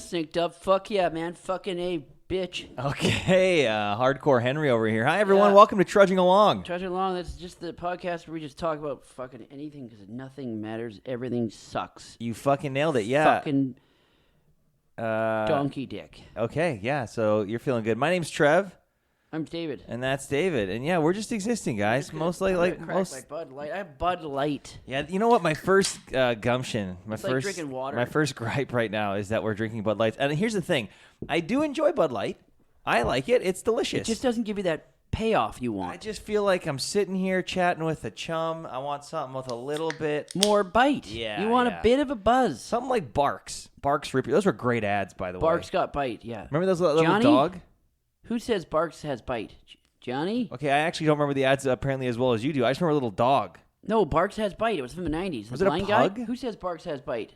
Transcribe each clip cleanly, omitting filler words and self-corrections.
synced up. Fuck yeah, man. Fucking A, bitch. Okay, Hardcore Henry over here. Hi, everyone. Welcome to Trudging Along. Trudging Along, that's just the podcast where we just talk about fucking anything because nothing matters. Everything sucks. You fucking nailed it, yeah. Fucking donkey dick. Okay, yeah, so you're feeling good. My name's Trev. I'm David. And that's David. And yeah, we're just existing, guys. Mostly like most. My Bud Light. I have Bud Light. Yeah, you know what? My first gumption, It's like drinking water. My first gripe right now is that we're drinking Bud Lights. And here's the thing: I do enjoy Bud Light. I like it. It's delicious. It just doesn't give you that payoff you want. I just feel like I'm sitting here chatting with a chum. I want something with a little bit more bite. Yeah, you want a bit of a buzz. Something like Barks. Barks Rip. Those were great ads, by the way. Barks got bite. Yeah. Remember those little Johnny? dog? Who says Barks has bite? Johnny? Okay, I actually don't remember the ads apparently as well as you do. I just remember a little dog. No, Barks has bite. It was from the 90s. Was it a pug? Guy? Who says Barks has bite?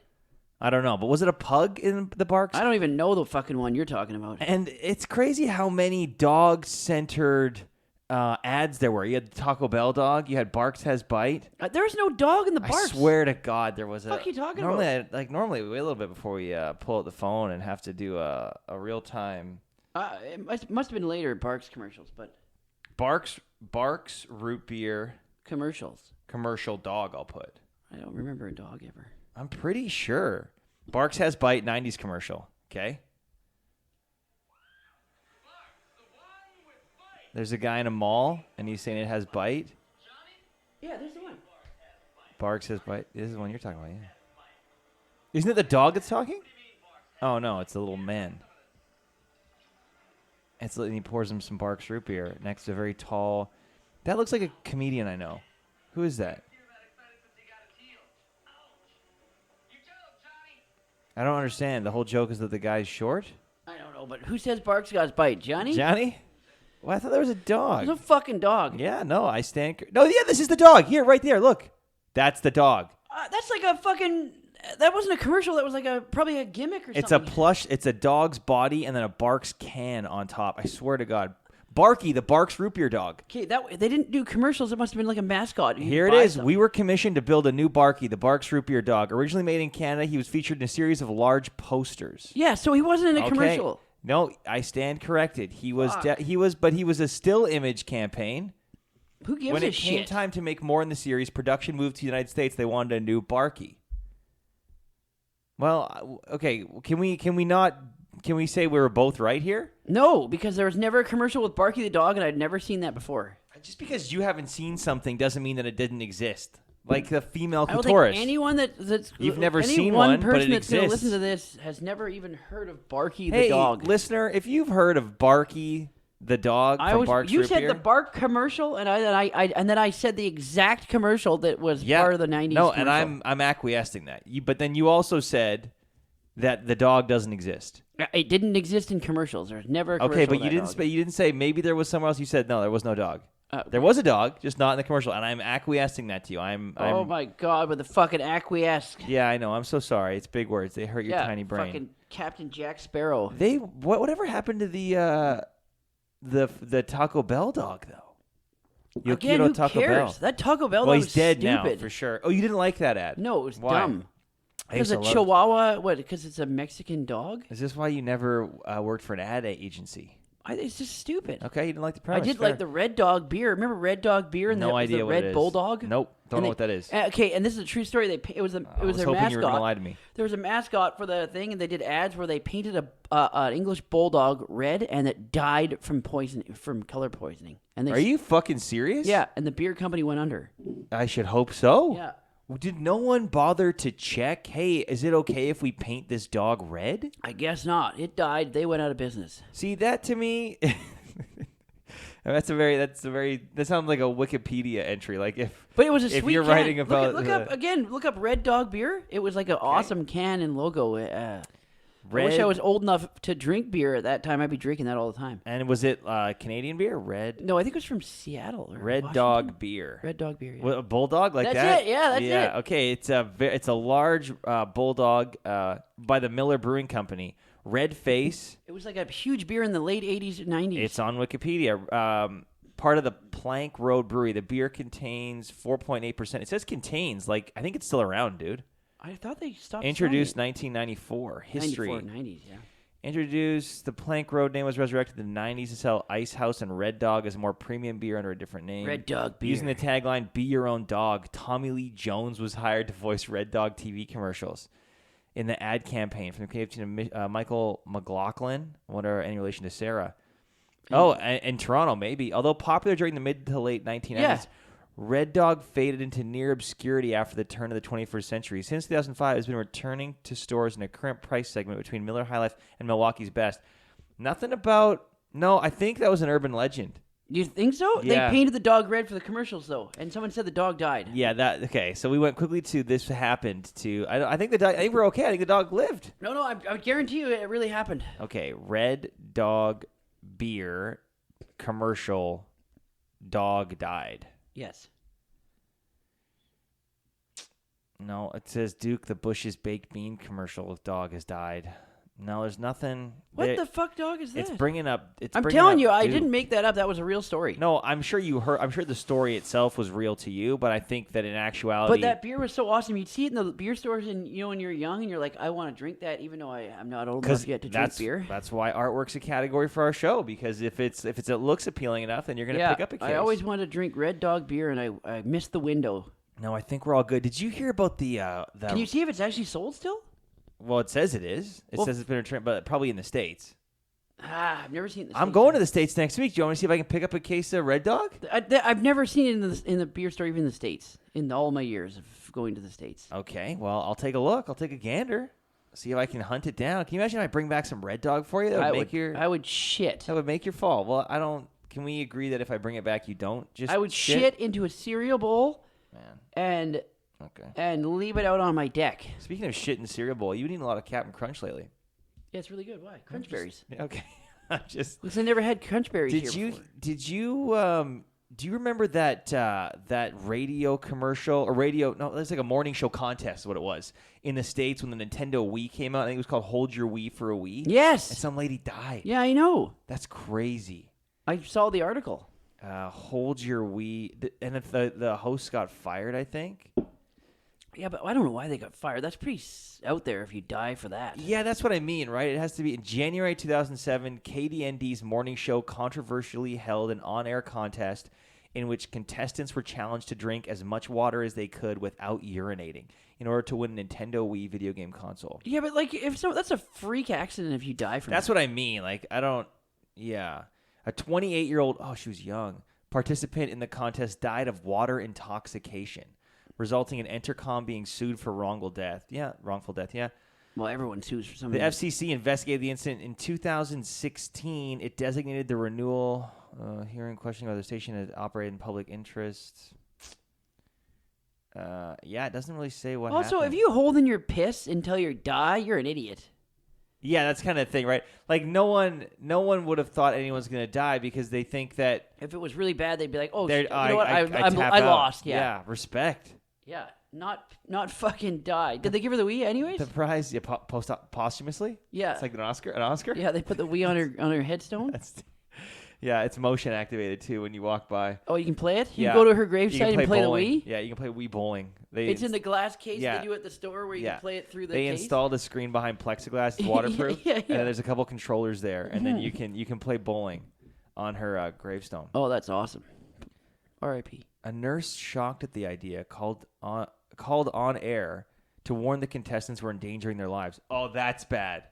I don't know, but was it a pug in the Barks? I don't even know the fucking one you're talking about. And it's crazy how many dog-centered ads there were. You had the Taco Bell dog. You had Barks has bite. There was no dog in the Barks. I swear to God, there was a... What the fuck are you talking about? Normally, we wait a little bit before we pull out the phone and have to do a real-time... It must have been later Barks commercials, but... Barks root beer commercial dog. I'll put. I don't remember a dog ever. I'm pretty sure Barks has bite 90s commercial. Okay. There's a guy in a mall and he's saying it has bite. Yeah, there's the one. Barks has bite. This is the one you're talking about. Yeah. Isn't it the dog that's talking? Oh no, it's the little man. And he pours him some Barks root beer next to a very tall... That looks like a comedian I know. Who is that? I don't understand. The whole joke is that the guy's short? I don't know, but who says Barks got bite? Johnny? Johnny? Well, I thought there was a dog. There's a fucking dog. Yeah, no, I stand... No, yeah, this is the dog. Here, right there, look. That's the dog. That's like a fucking... That wasn't a commercial. That was like probably a gimmick or something. It's a plush. It's a dog's body and then a Barks can on top. I swear to God. Barky, the Barks root beer dog. Okay, they didn't do commercials. It must have been like a mascot. Here it is. We were commissioned to build a new Barky, the Barks root beer dog. Originally made in Canada, he was featured in a series of large posters. Yeah, so he wasn't in a commercial. No, I stand corrected. He was, but he was a still image campaign. Who gives a shit? When it came time to make more in the series, production moved to the United States. They wanted a new Barky. Well, okay. Can we say we were both right here? No, because there was never a commercial with Barky the dog, and I'd never seen that before. Just because you haven't seen something doesn't mean that it didn't exist. Like the female clitoris. clitoris. I don't think anyone that's you've never seen one one, person but it that's going to exists. listen to this has never even heard of Barky the dog. Hey, listener, if you've heard of Barky the dog from Barks You Root said Beer, the Bark commercial, and then I said the exact commercial that was part of the 90s. No, commercial. and I'm acquiescing that. But then you also said that the dog doesn't exist. It didn't exist in commercials. There's never a commercial. Okay, but you dog. didn't say maybe there was somewhere else. You said no, there was no dog. There was a dog, just not in the commercial, and I'm acquiescing that to you. Oh my God, with the fucking acquiesce. Yeah, I know. I'm so sorry. It's big words. They hurt your tiny brain. Fucking Captain Jack Sparrow. Whatever happened to the Taco Bell dog though? Again, who Taco cares? Bell. That Taco Bell Well, dog he's dead stupid. now for sure. Oh, you didn't like that ad? No, it was Why? dumb. Because a Chihuahua, because it's a Mexican dog? Is this why you never worked for an ad agency? It's just stupid. Okay, you didn't like the premise. I did like the Red Dog beer. Remember Red Dog beer? And no idea the what Red it is. Bulldog? Nope, don't know what that is. Okay, and this is a true story. It was their hoping mascot. you were gonna lie to me. There was a mascot for the thing, and they did ads where they painted an English Bulldog red, and it died from color poisoning. And Are you fucking serious? Yeah, and the beer company went under. I should hope so. Yeah. Did no one bother to check? Hey, is it okay if we paint this dog red? I guess not. It died. They went out of business. See, that to me, that sounds like a Wikipedia entry. Like but it was a sweet if you're can. writing about look up Red Dog beer. It was like an awesome can and logo. I wish I was old enough to drink beer at that time. I'd be drinking that all the time. And was it Canadian beer? Red? No, I think it was from Seattle. Or Red Washington. Dog beer. Red Dog beer. Yeah. What, a bulldog like that's that? It. Yeah, that's it. Okay, it's a large bulldog by the Miller Brewing Company. Red face. It was like a huge beer in the late 80s and 90s. It's on Wikipedia. Part of the Plank Road Brewery. The beer contains 4.8%. It says contains. Like, I think it's still around, dude. I thought they stopped. Introduced 1994. History. 94, 90s, yeah. Introduced, the Plank Road name was resurrected in the 90s to sell Ice House and Red Dog as a more premium beer under a different name. Red Dog beer. Using the tagline, "Be Your Own Dog," Tommy Lee Jones was hired to voice Red Dog TV commercials in the ad campaign from the KFC to Michael McLaughlin. I wonder any relation to Sarah. Oh, in Toronto, maybe. Although popular during the mid to late 1990s, Red Dog faded into near obscurity after the turn of the 21st century. Since 2005, it's been returning to stores in a current price segment between Miller High Life and Milwaukee's Best. Nothing about... No, I think that was an urban legend. You think so? Yeah. They painted the dog red for the commercials, though, and someone said the dog died. Yeah, okay. So we went quickly to this happened to... I think I think we're okay. I think the dog lived. No, I guarantee you it really happened. Okay, Red Dog beer commercial, dog died. Yes. No, it says Duke the Bush's baked bean commercial dog has died. No, there's nothing. What the fuck dog is this? It's bringing up. I'm telling you, I didn't make that up. That was a real story. No, I'm sure you heard. I'm sure the story itself was real to you, but I think that in actuality. But that beer was so awesome. You'd see it in the beer stores, and when you're young, and you're like, I want to drink that, even though I'm not old enough yet to drink beer. That's why artwork's a category for our show, because if it looks appealing enough, then you're going to pick up a case. I always wanted to drink Red Dog beer, and I missed the window. No, I think we're all good. Did you hear about the? Can you see if it's actually sold still? Well, it says it is. It says it's been returned, but probably in the States. I've never seen it in the I'm States. going to the States next week. Do you want me to see if I can pick up a case of Red Dog? I've never seen it in the beer store, even in the States, in all my years of going to the States. Okay, well, I'll take a look. I'll take a gander. See if I can hunt it down. Can you imagine if I bring back some Red Dog for you? I would shit. That would make your fall. Well, I don't... Can we agree that if I bring it back, you don't just I would shit into a cereal bowl. Man. And leave it out on my deck. Speaking of shit and cereal bowl, you've been eating a lot of Captain Crunch lately. Yeah, it's really good. Why? Crunch berries. Okay. Because I never had crunch berries here before. Do you remember that radio commercial or radio? No, it's like a morning show contest. Is what it was in the States when the Nintendo Wii came out. I think it was called "Hold Your Wii for a Wii." Yes. And some lady died. Yeah, I know. That's crazy. I saw the article. Hold Your Wii, and if the host got fired, I think. Yeah, but I don't know why they got fired. That's pretty out there if you die for that. Yeah, that's what I mean, right? It has to be in January 2007, KDND's morning show controversially held an on-air contest in which contestants were challenged to drink as much water as they could without urinating in order to win a Nintendo Wii video game console. Yeah, but that's a freak accident if you die from That's what I mean. Like, I don't... Yeah. A 28-year-old... Oh, she was young. Participant in the contest died of water intoxication, resulting in Entercom being sued for wrongful death. Yeah. Well, everyone sues for something. The FCC investigated the incident in 2016. It designated the renewal hearing questioning whether the station had operated in public interest. It doesn't really say what happened. Also, if you hold in your piss until you die, you're an idiot. Yeah, that's kind of the thing, right? Like, no one would have thought anyone's going to die because they think that... If it was really bad, they'd be like, oh, you know what? I lost, yeah. Yeah, respect. Yeah, not fucking die. Did they give her the Wii anyways? The prize, posthumously? Yeah. It's like an Oscar? Yeah, they put the Wii on her headstone. Yeah, it's motion activated too when you walk by. Oh, you can play it? You can go to her gravesite and play bowling. the Wii? Yeah, you can play Wii bowling. It's in the glass case they do at the store where you can play it through the case? They installed a screen behind plexiglass. It's waterproof. Yeah. And then there's a couple controllers there. And then you can play bowling on her gravestone. Oh, that's awesome. R.I.P. A nurse shocked at the idea called on air to warn the contestants were endangering their lives. Oh, that's bad.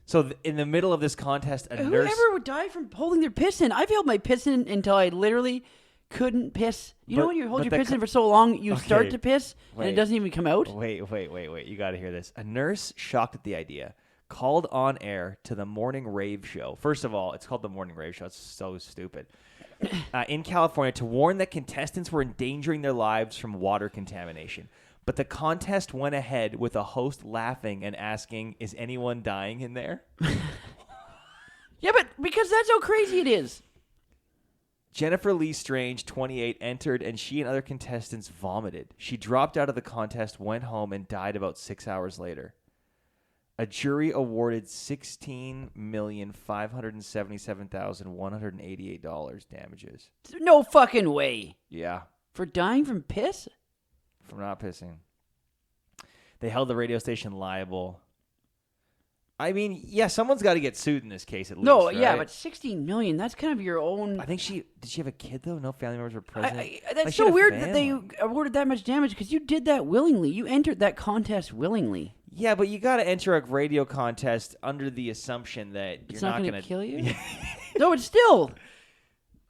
So in the middle of this contest, nurse... Whoever would die from holding their piss in? I've held my piss in until I literally couldn't piss. You know when you hold your piss in for so long, you start to piss, and it doesn't even come out? Wait. You got to hear this. A nurse shocked at the idea called on air to the morning rave show. First of all, it's called the morning rave show. It's so stupid. In California to warn that contestants were endangering their lives from water contamination. But the contest went ahead with a host laughing and asking, is anyone dying in there? Yeah, but because that's how crazy it is. Jennifer Lee Strange, 28, entered and she and other contestants vomited. She dropped out of the contest, went home, and died about 6 hours later. A jury awarded $16,577,188 damages. No fucking way. Yeah. For dying from piss? From not pissing. They held the radio station liable. I mean, yeah, someone's got to get sued in this case at least. No, right? yeah, but 16 million, that's kind of your own. I think did she have a kid though? No family members were present. That's Like, so weird that they awarded that much damage because you did that willingly. You entered that contest willingly. Yeah, but you got to enter a radio contest under the assumption that It's you're not not going going to kill you? No, it's still.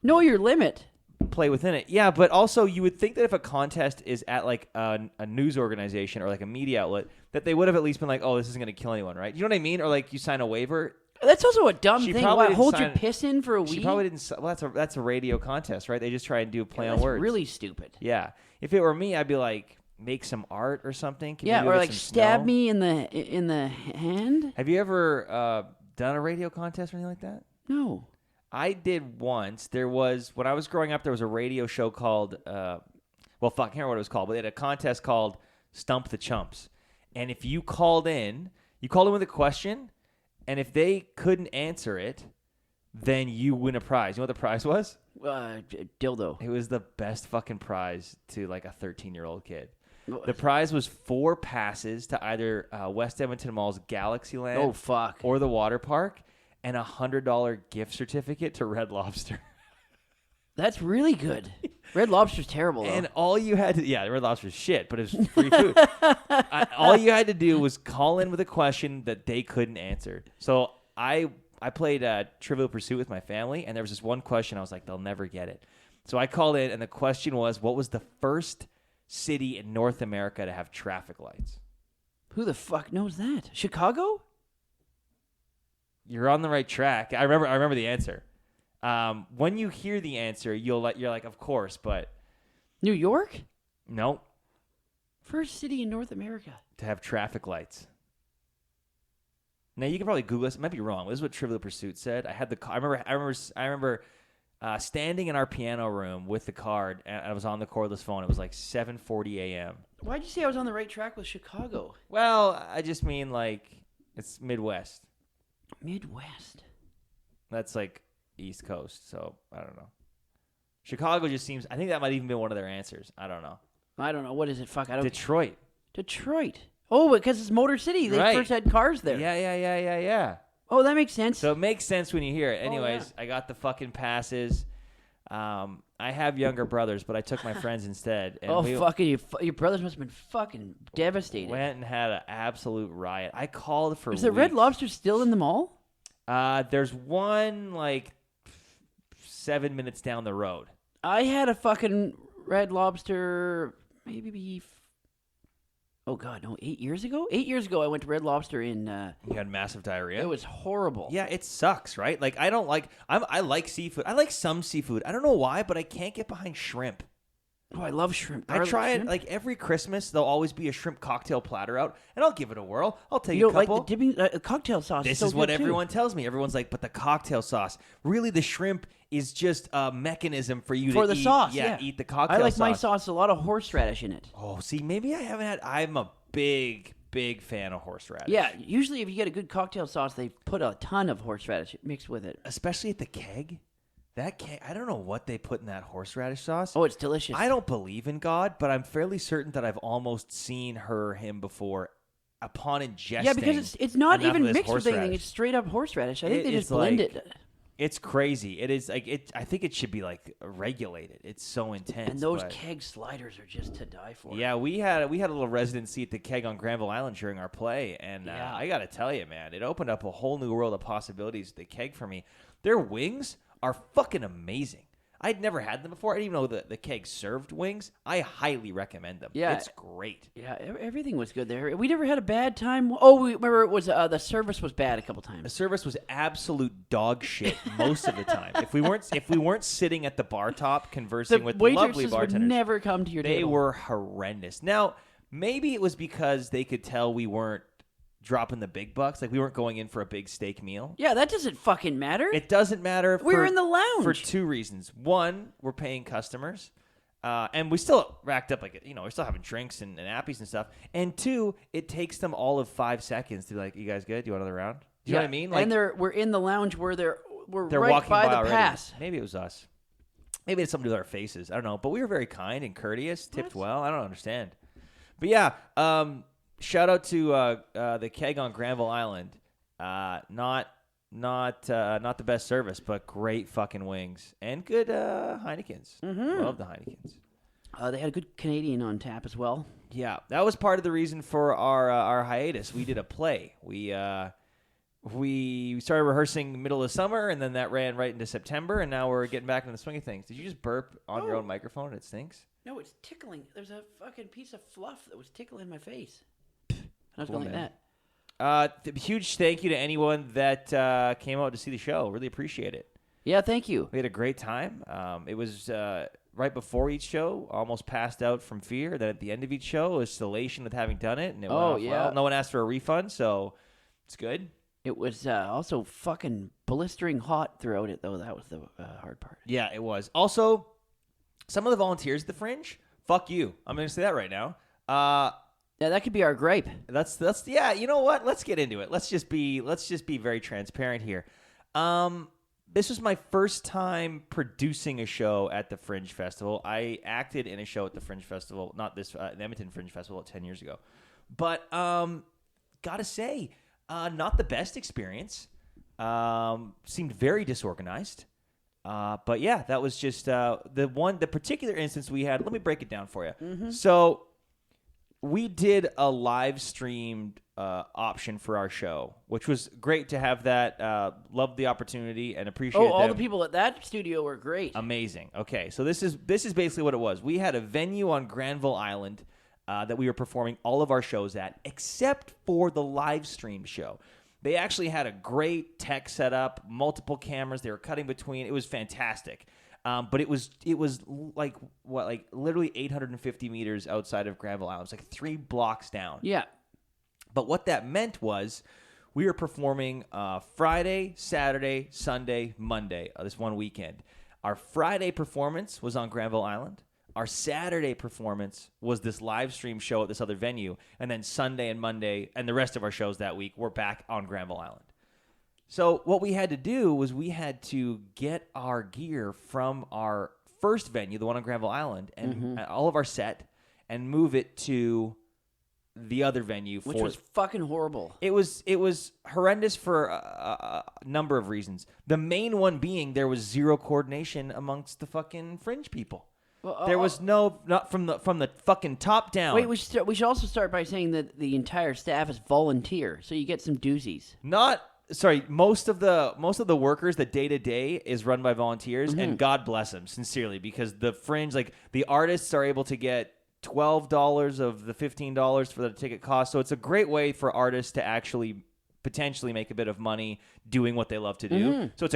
Know your limit. play within it. Yeah, but also you would think that if a contest is at like a news organization or like a media outlet, that they would have at least been like, oh, this isn't going to kill anyone, right? You know what I mean? Or like you sign a waiver. That's also a dumb She thing. probably What, didn't hold your sign- piss in for a week? She probably didn't. Well, that's a radio contest, right? They just try and do play on That's words. really stupid. Yeah. If it were me, I'd be like, make some art or something. Can Yeah, we go or get like some stab snow? me in the hand. Have you ever done a radio contest or anything like that? No. I did once. There was, when I was growing up, there was a radio show called, I can't remember what it was called, but they had a contest called Stump the Chumps. And if you called in with a question, and if they couldn't answer it, then you win a prize. You know what the prize was? Dildo. It was the best fucking prize to like a 13-year-old kid. The prize was 4 passes to either West Edmonton Mall's Galaxyland Oh fuck. or the water park, and a $100 gift certificate to Red Lobster. That's really good. Red Lobster's terrible though. And all you had to, Red Lobster's shit, but it was free food. All you had to do was call in with a question that they couldn't answer. So I played Trivial Pursuit with my family, and there was this one question I was like, they'll never get it. So I called in, and the question was, what was the first city in North America to have traffic lights? Who the fuck knows that? Chicago? You're on the right track. I remember the answer. When you hear the answer, you're like, of course, but New York? no, First city in North America. to have traffic lights. Now you can probably Google this. It might be wrong. This is what Trivial Pursuit said. I remember standing in our piano room with the card, and I was on the cordless phone. It was like 7:40 a.m. Why'd you say I was on the right track with Chicago? Well, I just mean like it's Midwest. Midwest. That's like East Coast. So I don't know. Chicago just seems. I think that might even be one of their answers. I don't know. I don't know. What is it? Fuck, I don't. Detroit. Detroit. Oh, because it's Motor City. They Right. first had cars there. Yeah. Oh, that makes sense. So it makes sense when you hear it. Anyways, yeah. I got the fucking passes. I have younger brothers, but I took my friends instead. And we fucking your brothers must have been fucking devastated. went and had an absolute riot. I called for Is the Red weeks. Lobster still in the mall? There's one like 7 minutes down the road. I had a fucking Red Lobster maybe. Oh God, no! 8 years ago. 8 years ago, I went to Red Lobster in. You had massive diarrhea. It was horrible. Yeah, it sucks, right? Like I don't like. I like seafood. I like some seafood. I don't know why, but I can't get behind shrimp. Oh, I love shrimp. I Garlic try it shrimp. like every Christmas. There'll always be a shrimp cocktail platter out, and I'll give it a whirl. I'll take You a don't couple. like the dipping cocktail sauce. This so is what good, too. everyone tells me. Everyone's like, but the cocktail sauce. Really, the shrimp is just a mechanism for you For to the eat. sauce. Yeah, Yeah, eat the cocktail I like sauce. my sauce a lot of horseradish in it. Oh, see, maybe I haven't had. I'm a big fan of horseradish. Yeah, usually if you get a good cocktail sauce, they put a ton of horseradish mixed with it. Especially at the keg. That keg, I don't know what they put in that horseradish sauce. Oh, it's delicious. I don't believe in God, but I'm fairly certain that I've almost seen him before upon ingesting. Yeah, because it's not enough even of this mixed with anything. horseradish. It's straight up horseradish. I think they It's just blend like- it. It's crazy. It is like it. I think it should be like regulated. It's so intense. And those but- keg sliders are just to die for. Yeah, we had a little residency at the keg on Granville Island during our play, and Yeah. I got to tell you, man, it opened up a whole new world of possibilities at the keg for me. Their wings are fucking amazing. I'd never had them before. I didn't even know that the keg served wings. I highly recommend them. Yeah. It's great. Yeah, everything was good there. We never had a bad time. Oh, we remember it was the service was bad a couple The times. service was absolute dog shit most of the time. If we weren't sitting at the bar top conversing The with the lovely waitresses would bartenders, never come to your they table. were horrendous. Now, maybe it was because they could tell we weren't dropping the big bucks, like we weren't going in for a big steak meal. Yeah, that doesn't fucking matter. It doesn't matter. We're in the lounge. For two reasons. One, we're paying customers. And we still racked up, like, we're still having drinks and appies and stuff. And two, it takes them all of 5 seconds to be like, you guys good? Do you want another round? Do you know what I mean? Like, and we're in the lounge where we're they're right walking by the already. pass. Maybe it was us. Maybe it's something to do with our faces. I don't know. But we were very kind and courteous, tipped well. I don't understand. But yeah, shout out to the Keg on Granville Island. Not the best service, but great fucking wings and good Heinekens. Mm-hmm. Love the Heinekens. They had a good Canadian on tap as well. Yeah, that was part of the reason for our hiatus. We did a play. We started rehearsing middle of summer, and then that ran right into September, and now we're getting back into the swing of things. Did you just burp on your own microphone and it stinks? No, it's tickling. There's a fucking piece of fluff that was tickling my face. And I was going like that. Huge thank you to anyone that came out to see the show. Really appreciate it. Yeah, thank you. We had a great time. It was right before each show, almost passed out from fear. Then at the end of each show, it was elation with having done it. And it went off well. No one asked for a refund, so it's good. It was also fucking blistering hot throughout it, though. That was the hard part. Yeah, it was. Also, some of the volunteers at the Fringe, fuck you. I'm going to say that right now. Yeah, that could be our gripe. That's yeah. You know what? Let's get into it. Let's just be very transparent here. This was my first time producing a show at the Fringe Festival. I acted in a show at the Fringe Festival, not this the Edmonton Fringe Festival 10 years ago. But gotta say, not the best experience. Seemed very disorganized. But yeah, that was just the particular instance we had. Let me break it down for you. Mm-hmm. So we did a live streamed option for our show, which was great to have that. Loved the opportunity and appreciate it. All the people at that studio were great. Amazing. Okay, so this is basically what it was. We had a venue on Granville Island that we were performing all of our shows at, except for the live stream show. They actually had a great tech setup, multiple cameras. They were cutting between. It was fantastic. But it was like literally 850 meters outside of Granville Island. It was like 3 blocks down. Yeah. But what that meant was we were performing Friday, Saturday, Sunday, Monday, this one weekend. Our Friday performance was on Granville Island. Our Saturday performance was this live stream show at this other venue. And then Sunday and Monday and the rest of our shows that week were back on Granville Island. So what we had to do was we had to get our gear from our first venue, the one on Granville Island, and all of our set, and move it to the other venue. Which was fucking horrible. It was horrendous for a number of reasons. The main one being there was zero coordination amongst the fucking Fringe people. Well, there was not from the fucking top down. Wait, we should also start by saying that the entire staff is volunteer, so you get some doozies. Most of the workers, the day to day is run by volunteers, and God bless them sincerely, because the Fringe, like the artists, are able to get $12 of the $15 for the ticket cost. So it's a great way for artists to actually potentially make a bit of money doing what they love to do. So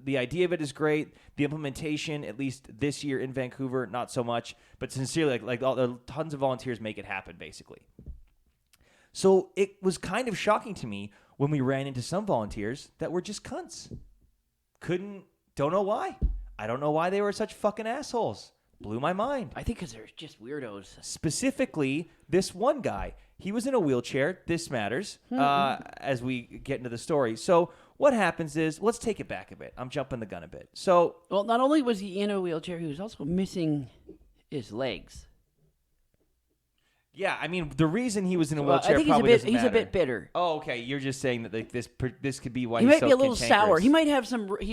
the idea of it is great. The implementation, at least this year in Vancouver, not so much. But sincerely, like tons of volunteers make it happen, basically. So it was kind of shocking to me when we ran into some volunteers that were just cunts. Don't know why. I don't know why they were such fucking assholes. Blew my mind. I think because they're just weirdos. Specifically, this one guy. He was in a wheelchair. This matters as we get into the story. So what happens is, let's take it back a bit. I'm jumping the gun a bit. So, well, not only was he in a wheelchair, he was also missing his legs. Yeah, I mean, the reason he was in a wheelchair I think probably doesn't he's matter. a bit bitter. Oh, okay. You're just saying that like this could be why he he's might so be a little cantankerous. sour. He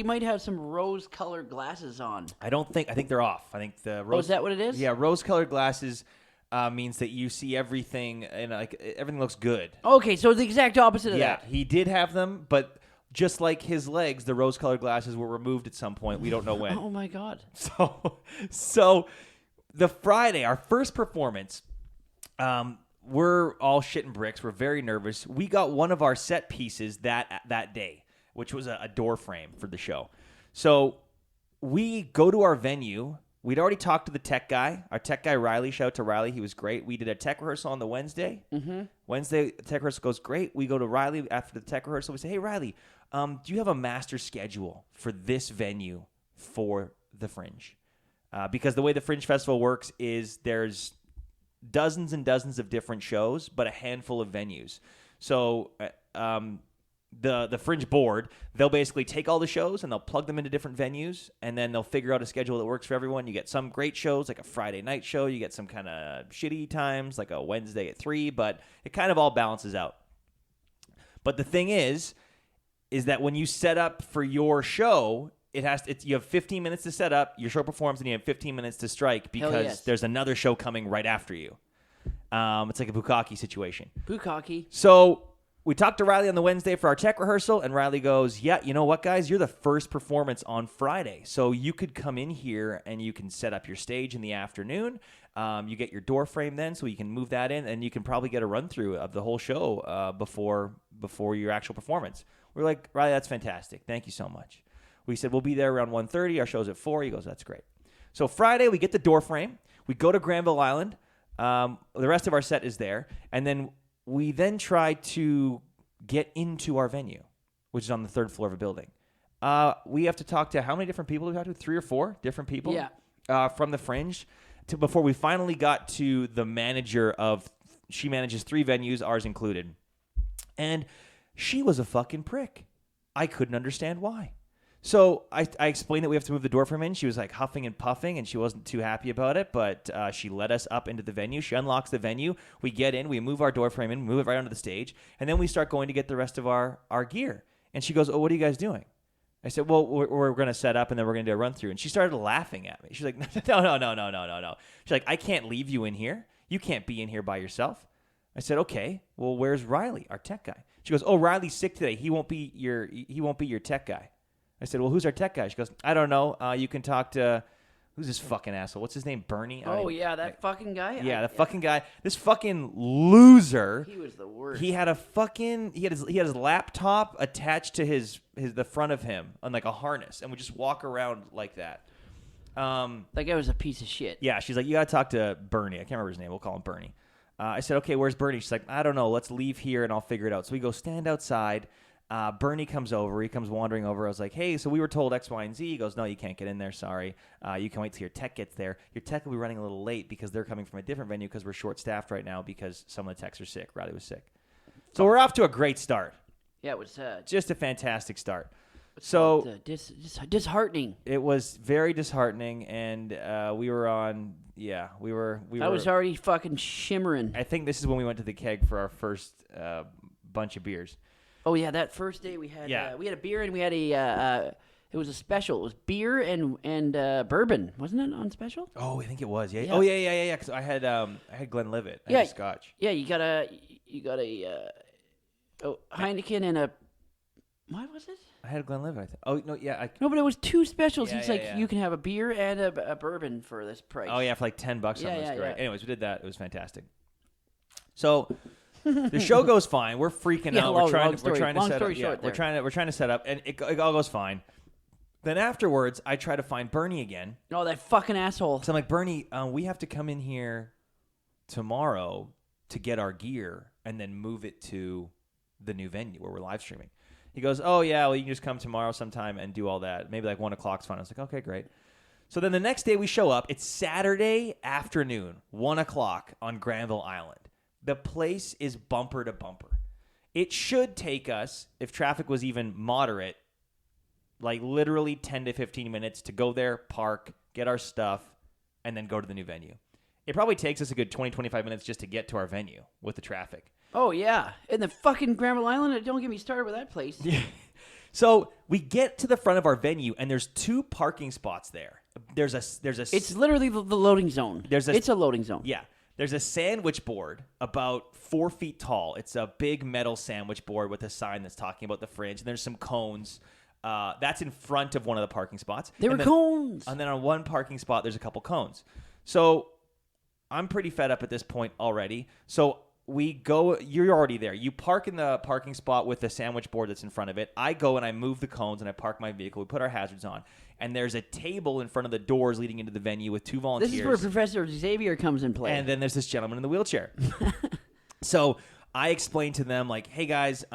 might have some rose-colored glasses on. I think they're off. I think the rose. Oh, is that what it is? Yeah, rose-colored glasses means that you see everything and like everything looks good. Okay, so the exact opposite of that. Yeah, he did have them, but just like his legs, the rose-colored glasses were removed at some point. We don't know when. Oh my God. So the Friday, our first performance, we're all shitting bricks. We're very nervous. We got one of our set pieces that day, which was a door frame for the show. So we go to our venue. We'd already talked to the tech guy. Our tech guy, Riley. Shout out to Riley. He was great. We did a tech rehearsal on the Wednesday. Wednesday, the tech rehearsal goes great. We go to Riley after the tech rehearsal. We say, hey, Riley, do you have a master schedule for this venue for the Fringe? Because the way the Fringe Festival works is there's dozens and dozens of different shows, but a handful of venues. So the Fringe board, they'll basically take all the shows and they'll plug them into different venues, and then they'll figure out a schedule that works for everyone. You get some great shows, like a Friday night show. You get some kind of shitty times, like a Wednesday at 3, but it kind of all balances out. But the thing is that when you set up for your show, you have 15 minutes to set up, your show performs, and you have 15 minutes to strike because there's another show coming right after you. It's like a bukkake situation. Bukkake. So we talked to Riley on the Wednesday for our tech rehearsal, and Riley goes, yeah, you know what, guys? You're the first performance on Friday. So you could come in here and you can set up your stage in the afternoon. You get your door frame then, so you can move that in, and you can probably get a run-through of the whole show before your actual performance. We're like, Riley, that's fantastic. Thank you so much. We said, we'll be there around 1:30. Our show's at 4. He goes, that's great. So Friday, we get the door frame. We go to Granville Island. The rest of our set is there. And then we then try to get into our venue, which is on the 3rd floor of a building. We have to talk to how many different people do we talk to? 3 or 4 different people? Yeah. From the Fringe before we finally got to the manager of, she manages 3 venues, ours included. And she was a fucking prick. I couldn't understand why. So I explained that we have to move the door frame in. She was like huffing and puffing, and she wasn't too happy about it, but she let us up into the venue. She unlocks the venue. We get in. We move our door frame in, move it right onto the stage, and then we start going to get the rest of our gear. And she goes, oh, what are you guys doing? I said, well, we're going to set up, and then we're going to do a run-through. And she started laughing at me. She's like, no. She's like, I can't leave you in here. You can't be in here by yourself. I said, okay, well, where's Riley, our tech guy? She goes, oh, Riley's sick today. He won't be your tech guy. I said, well, who's our tech guy? She goes, I don't know. You can talk to, who's this fucking asshole? What's his name? Bernie? That fucking guy? Yeah, fucking guy. This fucking loser. He was the worst. He had his laptop attached to the front of him on like a harness, and would just walk around like that. That guy was a piece of shit. Yeah, she's like, you got to talk to Bernie. I can't remember his name. We'll call him Bernie. I said, okay, where's Bernie? She's like, I don't know. Let's leave here, and I'll figure it out. So we go stand outside. Bernie comes over. He comes wandering over. I was like, hey, so we were told X, Y, and Z. He goes, no, you can't get in there. Sorry. You can wait till your tech gets there. Your tech will be running a little late because they're coming from a different venue because we're short-staffed right now because some of the techs are sick. Riley was sick. So we're off to a great start. Yeah, it was just a fantastic start. So disheartening. It was very disheartening, and we were on. Yeah, we were. I was already fucking shimmering. I think this is when we went to the keg for our first bunch of beers. Oh yeah, that first day we had a beer and we had it was a special. It was beer and bourbon, wasn't it on special? Oh, I think it was. Yeah. Oh yeah. Because I had Glenlivet. I had Scotch. Yeah, you got a Heineken and a, what was it? I had a Glenlivet. I think. Oh no, yeah. No, but it was 2 specials. Yeah, He's like, you can have a beer and a bourbon for this price. Oh yeah, for like $10. Yeah, It was great. yeah. Anyways, we did that. It was fantastic. So the show goes fine. We're freaking out. We're trying to set up. Yeah, we're trying to set up, and it all goes fine. Then afterwards, I try to find Bernie again. Oh, that fucking asshole. So I'm like, Bernie, we have to come in here tomorrow to get our gear and then move it to the new venue where we're live streaming. He goes, oh, yeah, well, you can just come tomorrow sometime and do all that. Maybe like 1 o'clock's fine. I was like, okay, great. So then the next day we show up. It's Saturday afternoon, 1 o'clock on Granville Island. The place is bumper to bumper. It should take us, if traffic was even moderate, like literally 10 to 15 minutes to go there, park, get our stuff, and then go to the new venue. It probably takes us a good 20, 25 minutes just to get to our venue with the traffic. Oh, yeah. And the fucking Granville Island, don't get me started with that place. Yeah. So we get to the front of our venue, and there's 2 parking spots there. There's a. It's literally the loading zone. It's a loading zone. Yeah. There's a sandwich board about 4 feet tall. It's a big metal sandwich board with a sign that's talking about the Fringe. And there's some cones. That's in front of one of the parking spots. Cones. And then on one parking spot, there's a couple cones. So I'm pretty fed up at this point already. So we go. You're already there. You park in the parking spot with the sandwich board that's in front of it. I go and I move the cones and I park my vehicle. We put our hazards on. And there's a table in front of the doors leading into the venue with 2 volunteers. This is where Professor Xavier comes in play. And then there's this gentleman in the wheelchair. So I explained to them, like, hey, guys,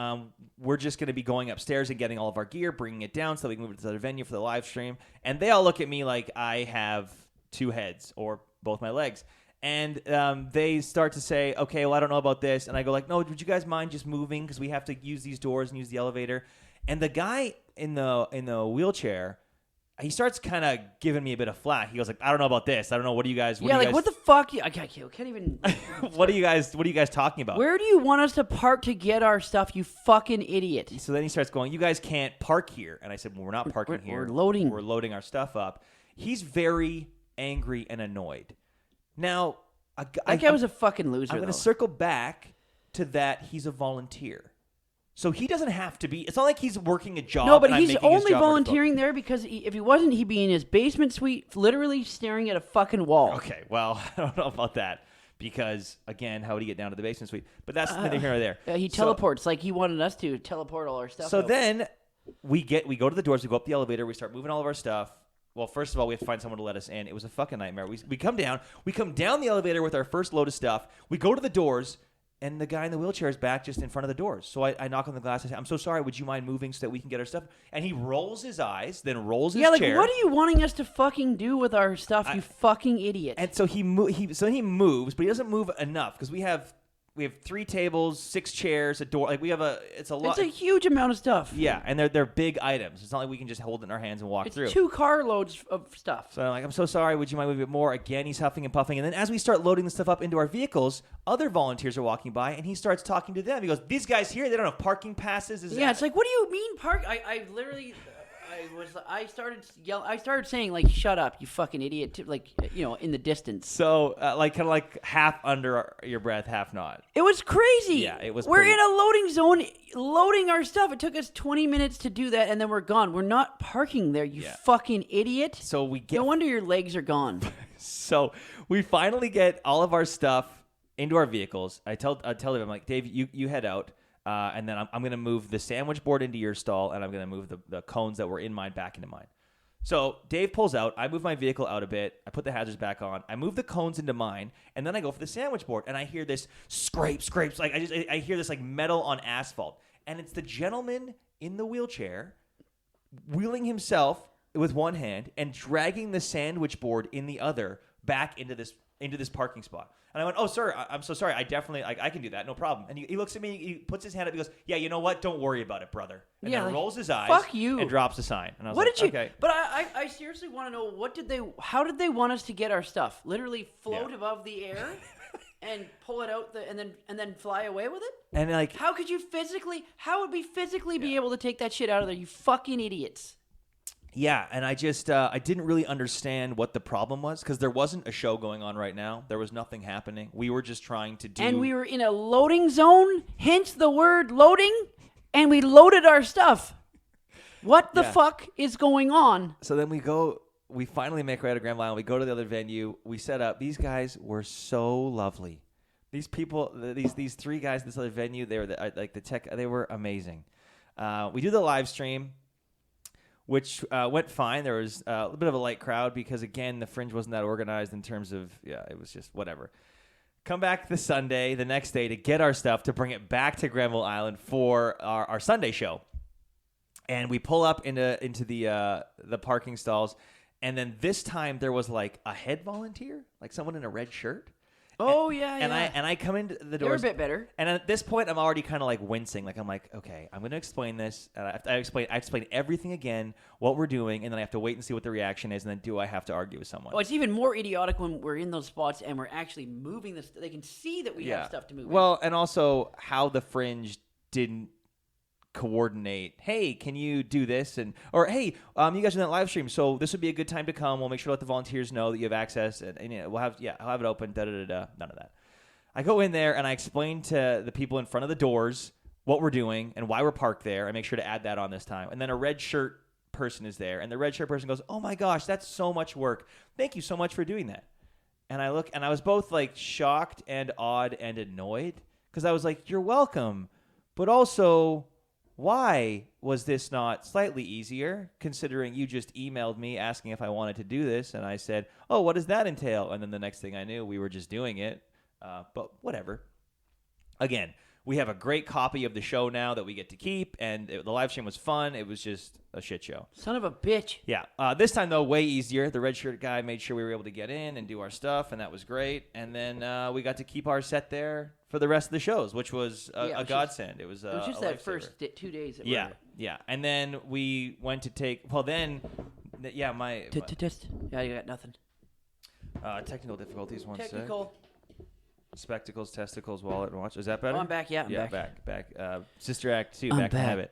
we're just going to be going upstairs and getting all of our gear, bringing it down so we can move it to the other venue for the live stream. And they all look at me like I have 2 heads or both my legs. And they start to say, okay, well, I don't know about this. And I go like, no, would you guys mind just moving? Because we have to use these doors and use the elevator. And the guy in the wheelchair, he starts kind of giving me a bit of flack. He goes like, I don't know about this. I don't know. What do you guys? What the fuck? I can't even. What are you guys talking about? Where do you want us to park to get our stuff, you fucking idiot? So then he starts going, you guys can't park here. And I said, well, we're not parking here. We're loading. We're loading our stuff up. He's very angry and annoyed. Now, that guy was a fucking loser. I'm going to circle back to that. He's a volunteer. So he doesn't have to be. It's not like he's working a job. No, but he's only volunteering there because if he wasn't, he'd be in his basement suite, literally staring at a fucking wall. Okay, well, I don't know about that because, again, how would he get down to the basement suite? But that's neither here nor there. He teleports like he wanted us to teleport all our stuff. So then we go to the doors. We go up the elevator. We start moving all of our stuff. Well, first of all, we have to find someone to let us in. It was a fucking nightmare. We come down. We come down the elevator with our first load of stuff. We go to the doors. And the guy in the wheelchair is back just in front of the doors. So I knock on the glass. I say, I'm so sorry. Would you mind moving so that we can get our stuff? And he rolls his eyes, then rolls his chair. Yeah, what are you wanting us to fucking do with our stuff, you fucking idiot? And so he moves, but he doesn't move enough because we have 3 tables, 6 chairs, a door. Like it's a lot. It's a huge amount of stuff. Yeah, and they're big items. It's not like we can just hold it in our hands and walk through. It's 2 carloads of stuff. So I'm like, I'm so sorry. Would you mind moving a bit more? Again, he's huffing and puffing. And then as we start loading the stuff up into our vehicles, other volunteers are walking by, and he starts talking to them. He goes, "These guys here, they don't have parking passes." It's like, what do you mean park? I literally. I started saying like, "Shut up, you fucking idiot!" In the distance. So kind of like half under your breath, half not. It was crazy. Yeah, it was. We're in a loading zone, loading our stuff. It took us 20 minutes to do that, and then we're gone. We're not parking there, you fucking idiot. So no wonder your legs are gone. So we finally get all of our stuff into our vehicles. I tell him, I'm like, Dave, you head out. And then I'm going to move the sandwich board into your stall, and I'm going to move the cones that were in mine back into mine. So Dave pulls out. I move my vehicle out a bit. I put the hazards back on. I move the cones into mine, and then I go for the sandwich board, and I hear this scrapes. Like I hear this like metal on asphalt, and it's the gentleman in the wheelchair wheeling himself with one hand and dragging the sandwich board in the other back into this parking spot. And I went, "Oh, sir, I'm so sorry. I definitely, I can do that. No problem." And he looks at me, he puts his hand up, he goes, "Yeah, you know what? Don't worry about it, brother." And then rolls his eyes. Fuck you. And drops the sign. And I was okay. But I seriously want to know, how did they want us to get our stuff? Literally float above the air and pull it out and then fly away with it? And like, how would we physically be able to take that shit out of there, you fucking idiots? Yeah, and I just I didn't really understand what the problem was because there wasn't a show going on right now. There was nothing happening. We were just trying to do... And we were in a loading zone, hence the word loading, and we loaded our stuff. What the fuck is going on? So then we finally make our way out of Granville Island. We go to the other venue. We set up. These guys were so lovely. These people, these 3 guys at this other venue, they were the tech, they were amazing. We do the live stream, which went fine. There was a little bit of a light crowd because, again, the Fringe wasn't that organized in terms of, it was just whatever. Come back the next day, to get our stuff, to bring it back to Granville Island for our Sunday show. And we pull up into the parking stalls, and then this time there was like a head volunteer, like someone in a red shirt. And I come into the doors. They're a bit better. And at this point, I'm already kind of like wincing. Like I'm like, okay, I'm going to explain this. I explain everything again, what we're doing, and then I have to wait and see what the reaction is, and then do I have to argue with someone? Oh, it's even more idiotic when we're in those spots and we're actually moving this. They can see that we have stuff to move. Well, and also how the Fringe didn't coordinate. Hey, can you do this? Or hey, you guys are in that live stream, so this would be a good time to come. We'll make sure to let the volunteers know that you have access, and I'll have it open. None of that. I go in there and I explain to the people in front of the doors what we're doing and why we're parked there. I make sure to add that on this time. And then a red shirt person is there, and the red shirt person goes, "Oh my gosh, that's so much work. Thank you so much for doing that." And I look, and I was both like shocked and awed and annoyed because I was like, "You're welcome," but also, why was this not slightly easier, considering you just emailed me asking if I wanted to do this, and I said, "Oh, what does that entail?" And then the next thing I knew, we were just doing it. But whatever. Again, We have a great copy of the show now that we get to keep, and the live stream was fun. It was just a shit show. Son of a bitch. Yeah. This time, though, way easier. The red shirt guy made sure we were able to get in and do our stuff, and that was great. And then we got to keep our set there for the rest of the shows, which was a godsend. It was just that first 2 days. That yeah. And then we went to take. Well, then, yeah, my test. Yeah, you got nothing. Technical difficulties. One Technical. sec. Spectacles, testicles, wallet, and watch. Is that better? Oh, I'm back. Yeah, I'm back. Sister Act 2, I'm back in back. habit.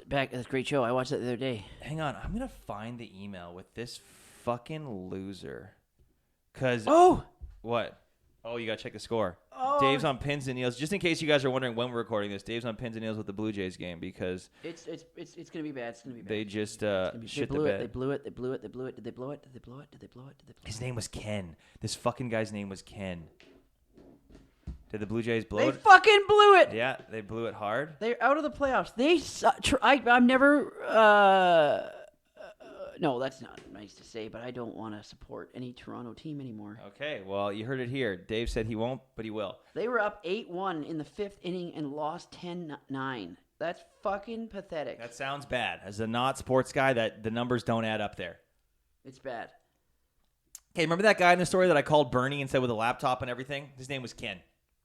Back. That's a great show. I watched that the other day. Hang on. I'm going to find the email with this fucking loser. Because... Oh! What? Oh, you got to check the score. Oh. Dave's on pins and needles. Just in case you guys are wondering when we're recording this, Dave's on pins and needles with the Blue Jays game because... It's going to be bad. It's going to be bad. They just shit the bed. They blew it. Did they blow it? Did they blow it? His name was Ken. This fucking guy's name was Ken. Did the Blue Jays blow They it? fucking blew it. Yeah, they blew it hard. They're out of the playoffs. I'm never. No, that's not nice to say, but I don't want to support any Toronto team anymore. Okay, well, you heard it here. Dave said he won't, but he will. They were up 8-1 in the 5th inning and lost 10-9. That's fucking pathetic. That sounds bad. As a not sports guy, that the numbers don't add up there. It's bad. Okay, remember that guy in the story that I called Bernie and said with a laptop and everything? His name was Ken.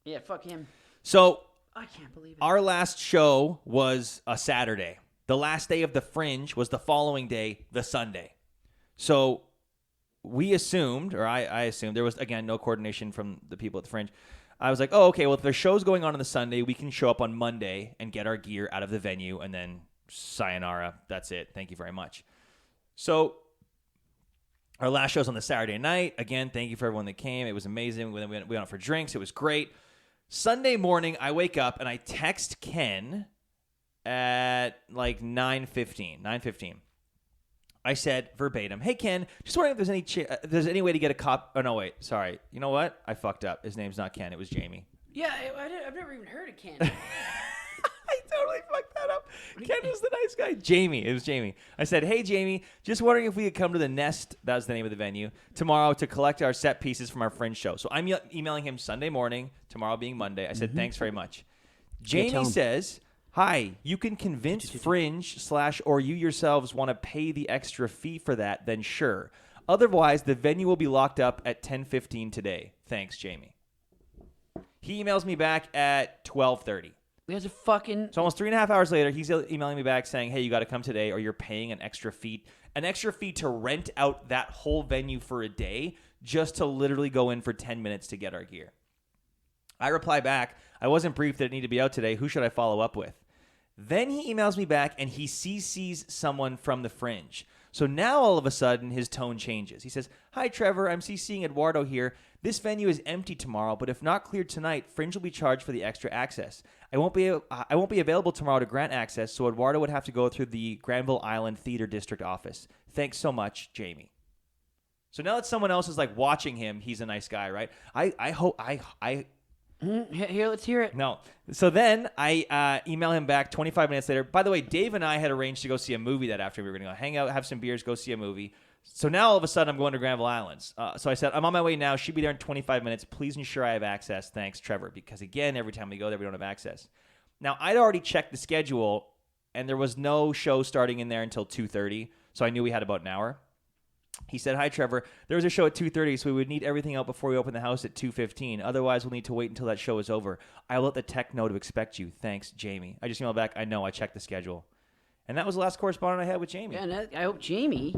Yeah, fuck him. So I can't believe it. Our last show was a Saturday. The last day of the Fringe was the following day, the Sunday. So we assumed, or I assumed, there was, again, no coordination from the people at the Fringe. I was like, oh, okay, well, if there's shows going on the Sunday, we can show up on Monday and get our gear out of the venue, and then sayonara. That's it. Thank you very much. So our last show's on the Saturday night. Again, thank you for everyone that came. It was amazing. We went out for drinks. It was great. Sunday morning, I wake up and I text Ken at like 9:15. I said verbatim, "Hey Ken, just wondering if there's any way to get a cop." Oh no, wait, sorry. You know what? I fucked up. His name's not Ken. It was Jamie. Yeah, I've never even heard of Ken. I totally fucked that up. Ken was the nice guy. Jamie. It was Jamie. I said, "Hey Jamie, just wondering if we could come to the Nest," that was the name of the venue, "tomorrow to collect our set pieces from our Fringe show." So I'm emailing him Sunday morning, tomorrow being Monday. I said, "Thanks very much." Jamie says, "Hi, you can convince Fringe / or you yourselves want to pay the extra fee for that, then sure. Otherwise, the venue will be locked up at 10:15 today. Thanks, Jamie." He emails me back at 12:30. There's a fucking... So almost 3.5 hours later, he's emailing me back saying, "Hey, you got to come today or you're paying an extra fee to rent out that whole venue for a day just to literally go in for 10 minutes to get our gear." I reply back, "I wasn't briefed that it needed to be out today. Who should I follow up with?" Then he emails me back and he CCs someone from the Fringe. So now all of a sudden his tone changes. He says, "Hi Trevor, I'm CCing Eduardo here. This venue is empty tomorrow, but if not cleared tonight, Fringe will be charged for the extra access. I won't be available tomorrow to grant access, so Eduardo would have to go through the Granville Island Theater District office. Thanks so much, Jamie." So now that someone else is like watching him, he's a nice guy, right? I hope Here, let's hear it. No. So then I email him back 25 minutes later. By the way, Dave and I had arranged to go see a movie that afternoon. We were going to go hang out, have some beers, go see a movie. So now all of a sudden I'm going to Granville Islands. So I said, "I'm on my way now. She'll be there in 25 minutes. Please ensure I have access. Thanks, Trevor." Because again, every time we go there, we don't have access. Now, I'd already checked the schedule, and there was no show starting in there until 2:30. So I knew we had about an hour. He said, "Hi, Trevor. There was a show at 2:30, so we would need everything out before we open the house at 2:15. Otherwise, we'll need to wait until that show is over. I'll let the tech know to expect you. Thanks, Jamie." I just emailed back, "I know. I checked the schedule." And that was the last correspondence I had with Jamie. Yeah, and I hope Jamie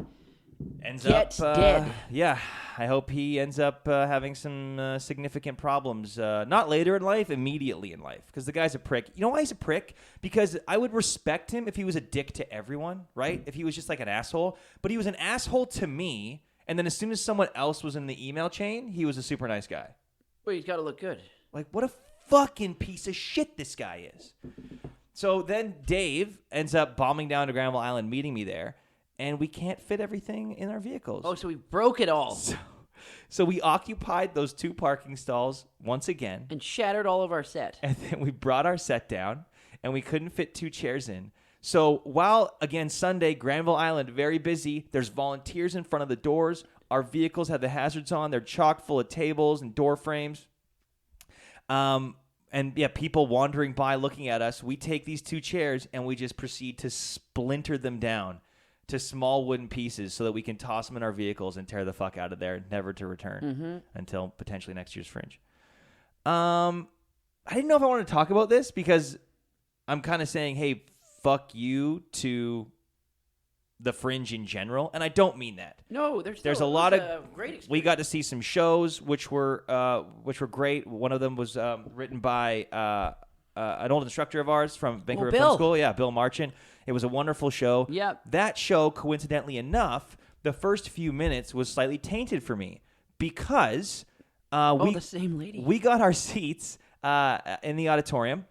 ends gets up dead. Yeah, I hope he ends up having some significant problems. Not later in life, immediately in life. Because the guy's a prick. You know why he's a prick? Because I would respect him if he was a dick to everyone, right? If he was just like an asshole. But he was an asshole to me. And then as soon as someone else was in the email chain, he was a super nice guy. Well, he's got to look good. Like, what a fucking piece of shit this guy is. So then Dave ends up bombing down to Granville Island, meeting me there. And we can't fit everything in our vehicles. Oh, so we broke it all. So we occupied those 2 parking stalls once again. And shattered all of our set. And then we brought our set down, and we couldn't fit 2 chairs in. So while, again, Sunday, Granville Island, very busy. There's volunteers in front of the doors. Our vehicles have the hazards on. They're chock full of tables and door frames. And yeah, people wandering by looking at us, we take these 2 chairs and we just proceed to splinter them down to small wooden pieces so that we can toss them in our vehicles and tear the fuck out of there, never to return until potentially next year's Fringe. I didn't know if I wanted to talk about this because I'm kind of saying, hey, fuck you to the Fringe in general, and I don't mean that. No, there's a lot of great experience. We got to see some shows which were great. One of them was written by an old instructor of ours from Vancouver Fringe School. Yeah, Bill Marchant. It was a wonderful show. Yeah. That show, coincidentally enough, the first few minutes was slightly tainted for me because the same lady. We got our seats in the auditorium,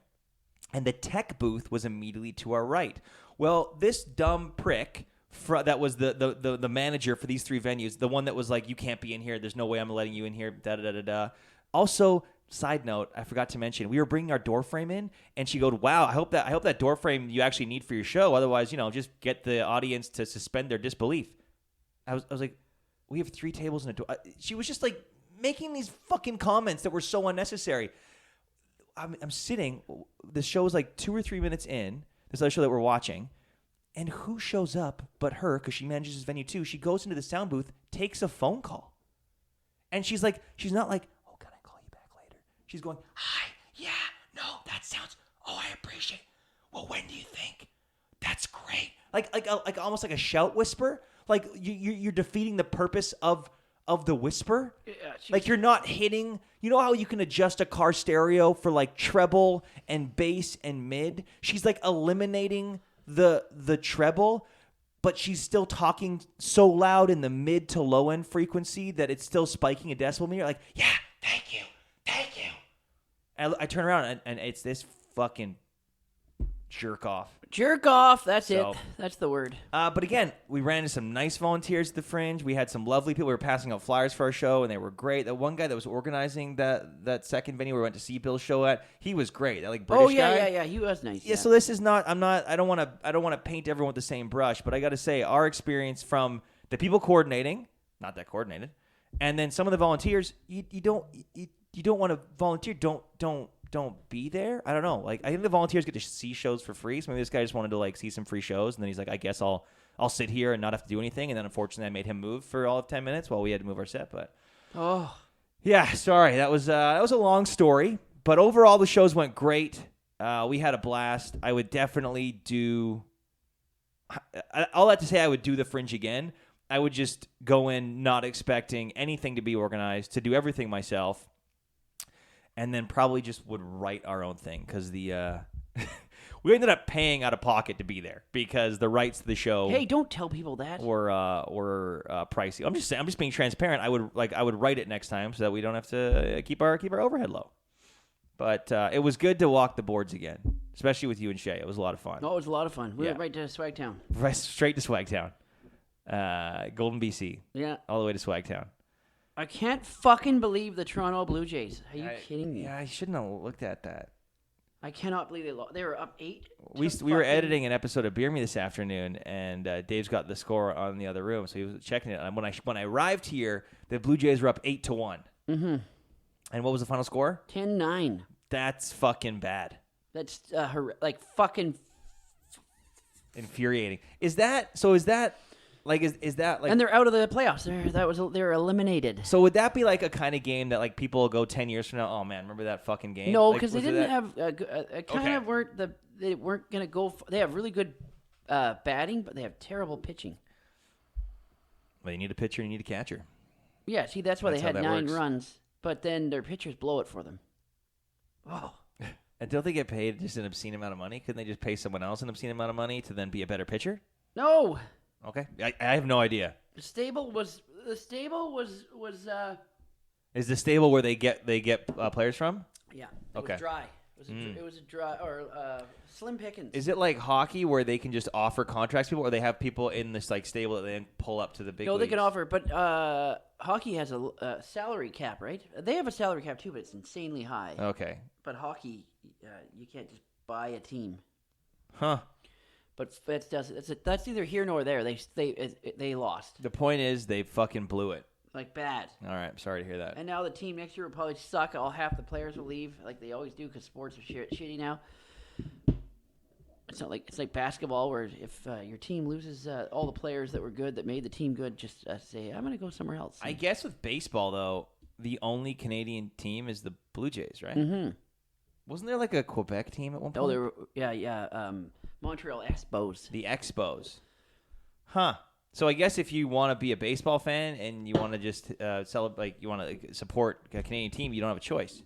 and the tech booth was immediately to our right. Well, this dumb prick that was the manager for these 3 venues, the one that was like, you can't be in here, there's no way I'm letting you in here, da-da-da-da-da. Also, side note, I forgot to mention, we were bringing our door frame in, and she goes, wow, I hope that door frame you actually need for your show, otherwise, just get the audience to suspend their disbelief. I was like, we have 3 tables and a door. She was just like making these fucking comments that were so unnecessary. I'm sitting, the show is like 2 or 3 minutes in, this other show that we're watching, and who shows up but her, because she manages this venue too. She goes into the sound booth, takes a phone call. And she's not like, oh, can I call you back later? She's going, hi, yeah, no, that sounds, oh, I appreciate it. Well, when do you think? That's great. Like almost like a shout whisper. Like you're defeating the purpose of the whisper. Yeah, like you're not hitting, you know how you can adjust a car stereo for like treble and bass and mid? She's like eliminating the treble, but she's still talking so loud in the mid to low end frequency that it's still spiking a decibel meter. Like, yeah, thank you. And I turn around and it's this fucking jerk off. Jerk off. That's it. That's the word. But again, we ran into some nice volunteers at the Fringe. We had some lovely people. We were passing out flyers for our show, and they were great. That one guy that was organizing that second venue we went to see Bill's show at, he was great. That British guy. Yeah. He was nice. Yeah. So this is not. I don't want to paint everyone with the same brush. But I got to say, our experience from the people coordinating, not that coordinated, and then some of the volunteers, you don't want to volunteer. Don't be there. I don't know. Like, I think the volunteers get to see shows for free. So maybe this guy just wanted to like see some free shows, and then he's like, I guess I'll sit here and not have to do anything. And then unfortunately, I made him move for all of 10 minutes while we had to move our set. But yeah, sorry, that was a long story. But overall, the shows went great. We had a blast. I would definitely do. All that to say, I would do the Fringe again. I would just go in not expecting anything to be organized, to do everything myself. And then probably just would write our own thing because we ended up paying out of pocket to be there because the rights to the show. Hey, don't tell people that. Were pricey. I'm just being transparent. I would write it next time so that we don't have to keep our overhead low. But it was good to walk the boards again, especially with you and Shay. It was a lot of fun. Oh, it was a lot of fun. We went right to Swagtown. Right straight to Swagtown, Golden, BC. Yeah, all the way to Swagtown. I can't fucking believe the Toronto Blue Jays. Are you kidding me? Yeah, I shouldn't have looked at that. I cannot believe they lost. They were up 8. We were editing an episode of Beer Me this afternoon, and Dave's got the score on the other room, so he was checking it. And when I arrived here, the Blue Jays were up 8-1. Mm-hmm. And what was the final score? 10-9. That's fucking bad. That's fucking infuriating. Is that? Is that like? And they're out of the playoffs. They're eliminated. So would that be like a kind of game that like people will go 10 years from now? Oh man, remember that fucking game? No, because they didn't have they weren't gonna go. They have really good batting, but they have terrible pitching. Well, you need a pitcher, you need a catcher. Yeah, see, that's why they had 9 runs, but then their pitchers blow it for them. Oh. And don't they get paid just an obscene amount of money? Couldn't they just pay someone else an obscene amount of money to then be a better pitcher? No. Okay, I have no idea. The stable was. Is the stable where they get players from? Yeah. Okay. It was dry. It was a dry or slim pickings. Is it like hockey where they can just offer contracts to people, or they have people in this like stable that they then pull up to the big? No, leagues? they can offer, but hockey has a salary cap, right? They have a salary cap too, but it's insanely high. Okay. But hockey, you can't just buy a team. Huh. But that's either here nor there. They lost. The point is they fucking blew it. Like bad. All right, I'm sorry to hear that. And now the team next year will probably suck. Half the players will leave, like they always do, because sports are shitty now. It's not like it's like basketball, where if your team loses all the players that were good, that made the team good, just say, I'm going to go somewhere else. I guess with baseball, though, the only Canadian team is the Blue Jays, right? Mm-hmm. Wasn't there like a Quebec team at one point? Oh, there were, yeah. Montreal Expos. The Expos. Huh. So I guess if you want to be a baseball fan and you want to just celebrate, like you want to support a Canadian team, you don't have a choice.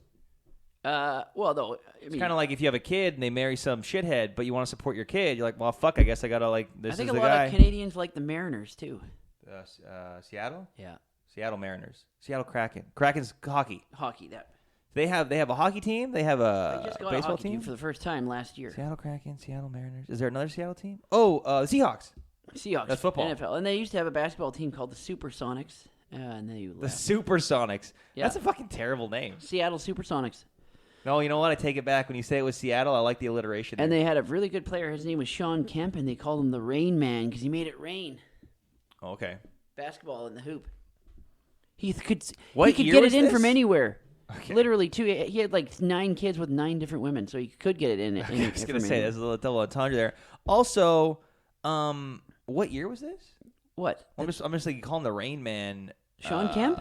Well, though, It's kind of like if you have a kid and they marry some shithead, but you want to support your kid, you're like, well, fuck, I guess I gotta like this. I think is a the lot guy. of Canadians like the Mariners too. Seattle. Yeah. Seattle Mariners. Seattle Kraken. Kraken's hockey. Hockey. That. They have a hockey team. They have They just a got baseball a hockey team for the first time last year. Seattle Kraken, Seattle Mariners. Is there another Seattle team? Oh, the Seahawks. Seahawks. That's football. NFL. And they used to have a basketball team called the Supersonics. And they The left. Supersonics. Yeah. That's a fucking terrible name. Seattle Supersonics. No, you know what? I take it back. When you say it was Seattle, I like the alliteration. And there. they had a really good player. His name was Sean Kemp, and they called him the Rain Man because he made it rain. Oh, okay. Basketball in the hoop. He could What get year it was in this? from anywhere. Okay. Literally, too. He had like 9 kids with 9 different women, so he could get it in. I was going to say, there's a little double entendre there. Also, what year was this? What? I'm just like, you call him the Rain Man. Sean Kemp?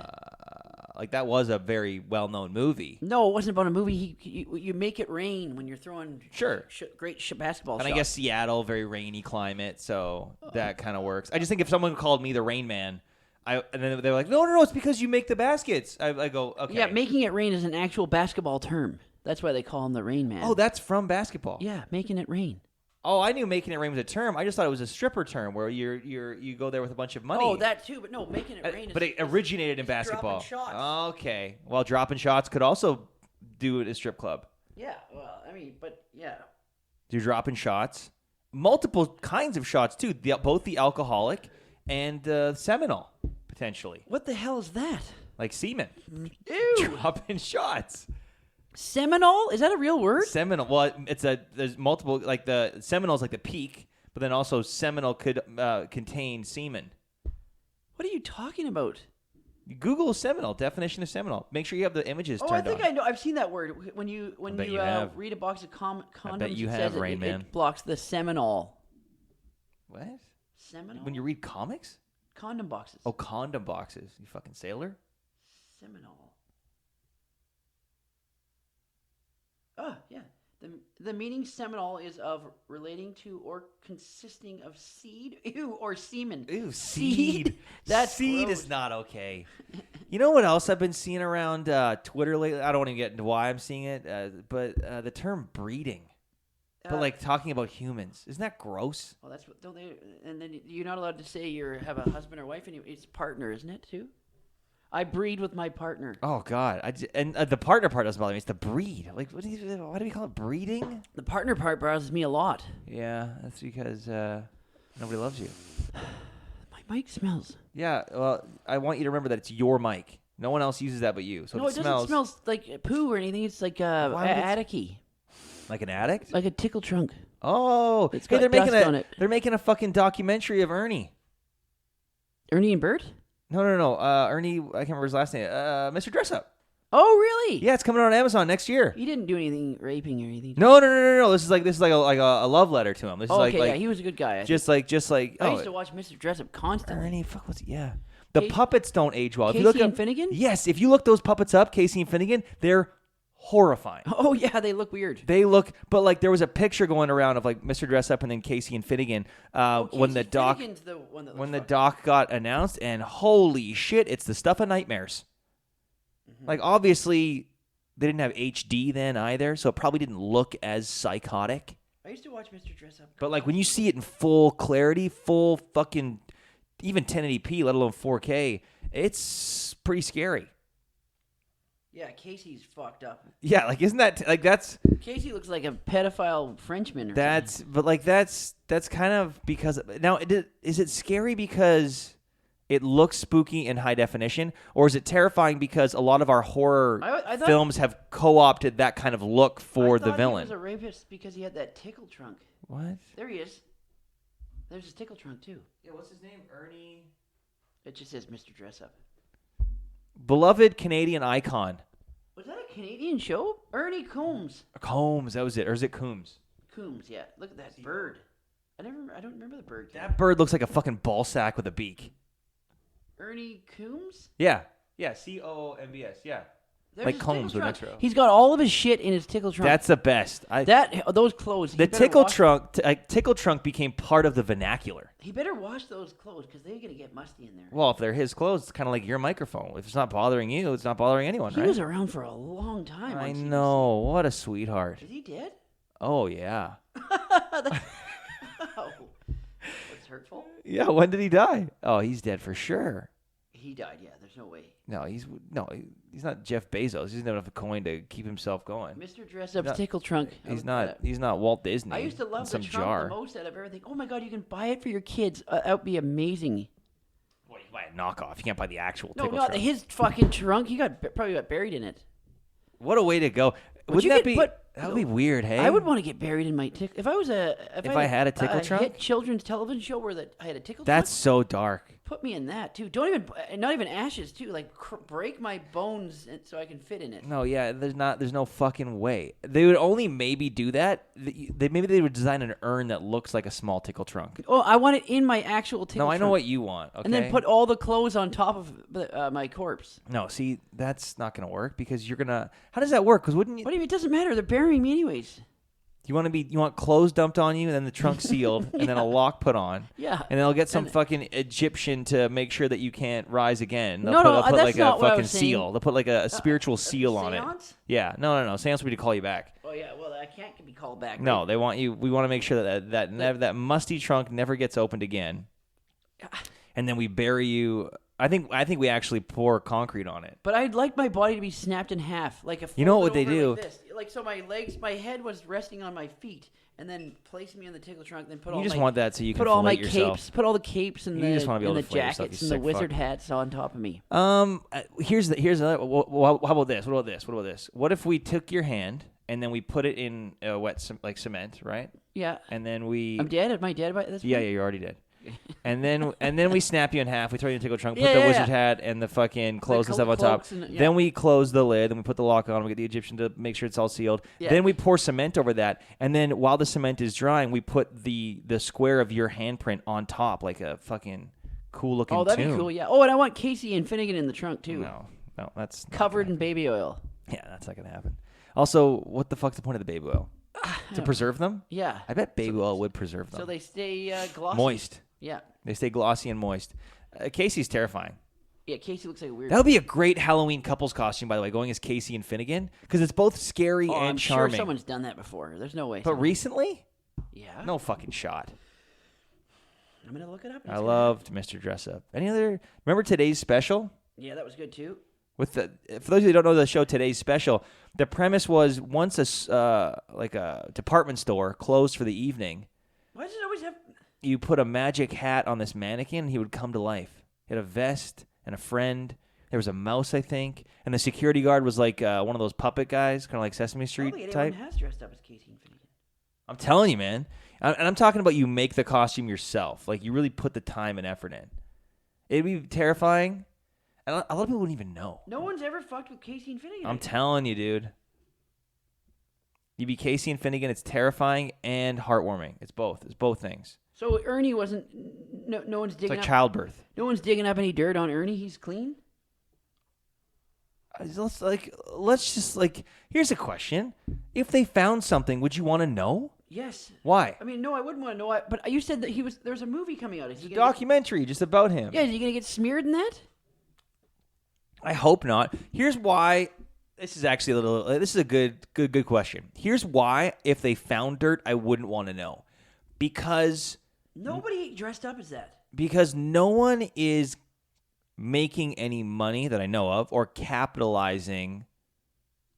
Like, that was a very well-known movie. No, it wasn't about a movie. You make it rain when you're throwing Sure. great basketball And shots. I guess Seattle, very rainy climate, so that kind of works. I just think if someone called me the Rain Man, and then they're like, no, it's because you make the baskets. I go, okay. Yeah, making it rain is an actual basketball term. That's why they call him the Rain Man. Oh, that's from basketball. Yeah, making it rain. Oh, I knew making it rain was a term. I just thought it was a stripper term where you go there with a bunch of money. Oh, that too, but no, making it rain is... But it originated in dropping basketball. shots. Okay. Well, dropping shots could also do it at a strip club. Yeah, well, I mean, but yeah. You're dropping shots. Multiple kinds of shots, too. Both the alcoholic and Seminole, potentially. What the hell is that? Like semen. Ew. Dropping shots. Seminole? Is that a real word? Seminole. Well, there's multiple, like the Seminole's like the peak, but then also Seminole could contain semen. What are you talking about? Google Seminole, definition of Seminole. Make sure you have the images Oh, turned I think on. I know. I've seen that word. When you bet you have. read a box of condoms, bet you it have, says Rain Man. it blocks the Seminole. What? Seminole? When you read comics? Condom boxes. Oh, condom boxes. You fucking sailor? Seminole. Oh, yeah. The meaning Seminole is of relating to or consisting of seed, or semen. Ew, seed. That's seed gross. is not okay. You know what else I've been seeing around Twitter lately? I don't want to get into why I'm seeing it, but the term breeding. But like talking about humans, isn't that gross? Well, that's what don't they? And then you're not allowed to say you have a husband or wife, and it's partner, isn't it too? I breed with my partner. Oh God! And the partner part doesn't bother me. It's the breed. Like, why do we call it breeding? The partner part bothers me a lot. Yeah, that's because nobody loves you. My mic smells. Yeah, well, I want you to remember that it's your mic. No one else uses that but you. So No, if it doesn't smell like poo or anything. It's like attic-y. Like an addict? Like a tickle trunk. Oh, It's hey, got dust on it. They're making a fucking documentary of Ernie. Ernie and Bert? No. Ernie, I can't remember his last name. Mr. Dressup. Oh, really? Yeah, it's coming out on Amazon next year. He didn't do anything raping or anything. No. This is like a love letter to him. This is Okay, like yeah, he was a good guy. I just like I used to watch Mr. Dressup constantly. Ernie. Fuck, yeah. The puppets don't age well. If you Casey look and Finnegan? Yes, if you look those puppets up, Casey and Finnegan, they're horrifying. Oh, yeah, they look weird. They look, but like there was a picture going around of like Mr. Dressup and then Casey and Finnegan when the doc Finnegan's the one that when looks the doc got announced, and holy shit, it's the stuff of nightmares. Mm-hmm. Like obviously they didn't have HD then either, so it probably didn't look as psychotic. I used to watch Mr. Dressup. But like when you see it in full clarity, full fucking even 1080p, let alone 4K, it's pretty scary. Yeah, Casey's fucked up. Yeah, like isn't that like that's Casey looks like a pedophile Frenchman or something. but like that's kind of because now is it scary because it looks spooky in high definition, or is it terrifying because a lot of our horror I thought, films have co-opted that kind of look for the villain? He was a rapist because he had that tickle trunk. What? There he is. There's his tickle trunk too. Yeah, what's his name? Ernie. It just says Mr. Dressup. Beloved Canadian icon. Was that a Canadian show? Ernie Coombs. Combs, that was it. Or is it Coombs? Coombs, yeah. Look at that bird. I don't remember the bird. That bird looks like a fucking ball sack with a beak. Ernie Coombs? Yeah. Yeah, Coombs, yeah. There's Like his Combs tickle with trunk. extra. He's got all of his shit in his tickle trunk. That's the best. Those clothes. The tickle trunk became part of the vernacular. He better wash those clothes because they're gonna get musty in there. Well, if they're his clothes, it's kind of like your microphone. If it's not bothering you, it's not bothering anyone, He right? was around for a long time. I on CBC. know. What a sweetheart. Is he dead? Oh, yeah. Wow. That's hurtful. Yeah, when did he die? Oh, he's dead for sure. He died. Yeah, there's no way. No, he's not Jeff Bezos. He doesn't have enough coin to keep himself going. Mr. Dressup's tickle trunk. He's not Walt Disney. I used to love in some the trunk jar. the most out of everything. Oh my god, you can buy it for your kids. That would be amazing. Well, you buy a knockoff. You can't buy the actual No, tickle not trunk. his fucking trunk. He probably got buried in it. What a way to go! Would you Wouldn't that get be? put- That would be weird. Hey, I would want to get buried in my tickle. If I was if I had a tickle trunk? hit children's television show where I had a tickle That's trunk. so dark. Put me in that too. Don't even not even ashes too. Like break my bones so I can fit in it. No, yeah, there's no fucking way. They would only maybe do that. Maybe they would design an urn that looks like a small tickle trunk. Oh, I want it in my actual tickle No, trunk. I know what you want. Okay. And then put all the clothes on top of my corpse. No, see, that's not gonna work because you're gonna. How does that work? Because wouldn't you? What do you mean? It doesn't matter. They're burying me anyways. You want clothes dumped on you and then the trunk sealed and then a lock put on. Yeah. And they'll get some fucking Egyptian to make sure that you can't rise again. They'll No, put, no, they'll put that's like not a what I fucking was saying. seal. They'll put like a spiritual seal on it. Seance? Yeah. No. Seance would be to call you back. Oh yeah. Well, I can't be called back. No, right? they want you. We want to make sure that musty trunk never gets opened again. And then we bury you. I think we actually pour concrete on it. But I'd like my body to be snapped in half, like a. You know folded what they over do? Like this. Like so, my head was resting on my feet, and then place me on the tickle trunk. Then put You all just my, want that so you can put all my fillet yourself. capes, put all the capes and You just wanna be able the to fillet yourself, jackets you and the sick wizard fuck. hats on top of me. Here's another. How about this? What about this? What if we took your hand and then we put it in wet cement, right? Yeah. And then we. I'm dead. Am I dead by this? Yeah, point? you're already dead. and then we snap you in half. We throw you in a tickle trunk, put Yeah, the yeah, wizard yeah. hat and the fucking clothes and stuff on top. cloaks and- yeah. Then we close the lid and we put the lock on. We get the Egyptian to make sure it's all sealed. Yeah. Then we pour cement over that. And then while the cement is drying, we put the square of your handprint on top, like a fucking cool looking. Oh, that'd tomb. be cool. Yeah. Oh, and I want Casey and Finnegan in the trunk too. No, that's not Covered gonna in baby oil. happen. Yeah, that's not gonna happen. Also, what the fuck's the point of the baby oil? To preserve them? Yeah. I bet baby oil would preserve them. So they stay glossy. Moist. Yeah. They stay glossy and moist. Casey's terrifying. Yeah. Casey looks like a weird. That would be a great Halloween couples costume, by the way, going as Casey and Finnegan, because it's both scary Oh, and I'm charming. sure someone's done that before. There's no way. But recently, Yeah. no fucking shot. I'm gonna look it up. I loved Mr. Dressup. Any other? Remember today's special? Yeah, that was good too. For those of you who don't know the show, today's special, the premise was once a department store closed for the evening, Why does it always have? you put a magic hat on this mannequin, and he would come to life. He had a vest and a friend. There was a mouse, I think, and the security guard was like one of those puppet guys, kind of like Sesame I Street don't think type. anyone has dressed up as Casey and Finnegan. I'm telling you, man. And I'm talking about you make the costume yourself. Like, you really put the time and effort in. It'd be terrifying. And a lot of people wouldn't even know. No one's ever fucked with Casey and Finnegan. I'm telling you, dude. You be Casey and Finnegan. It's terrifying and heartwarming. It's both. It's both things. So Ernie wasn't. No one's It's digging like up. childbirth. No one's digging up any dirt on Ernie. He's clean. Let's just here's a question. If they found something, would you want to know? Yes. Why? I mean, no, I wouldn't want to know. But you said that there's a movie coming out. Is he It's a gonna documentary just about him. Yeah, is he gonna get smeared in that? I hope not. Here's why. This is actually this is a good question. Here's why, if they found dirt, I wouldn't want to know. Because Nobody dressed up as that. no one is making any money that I know of or capitalizing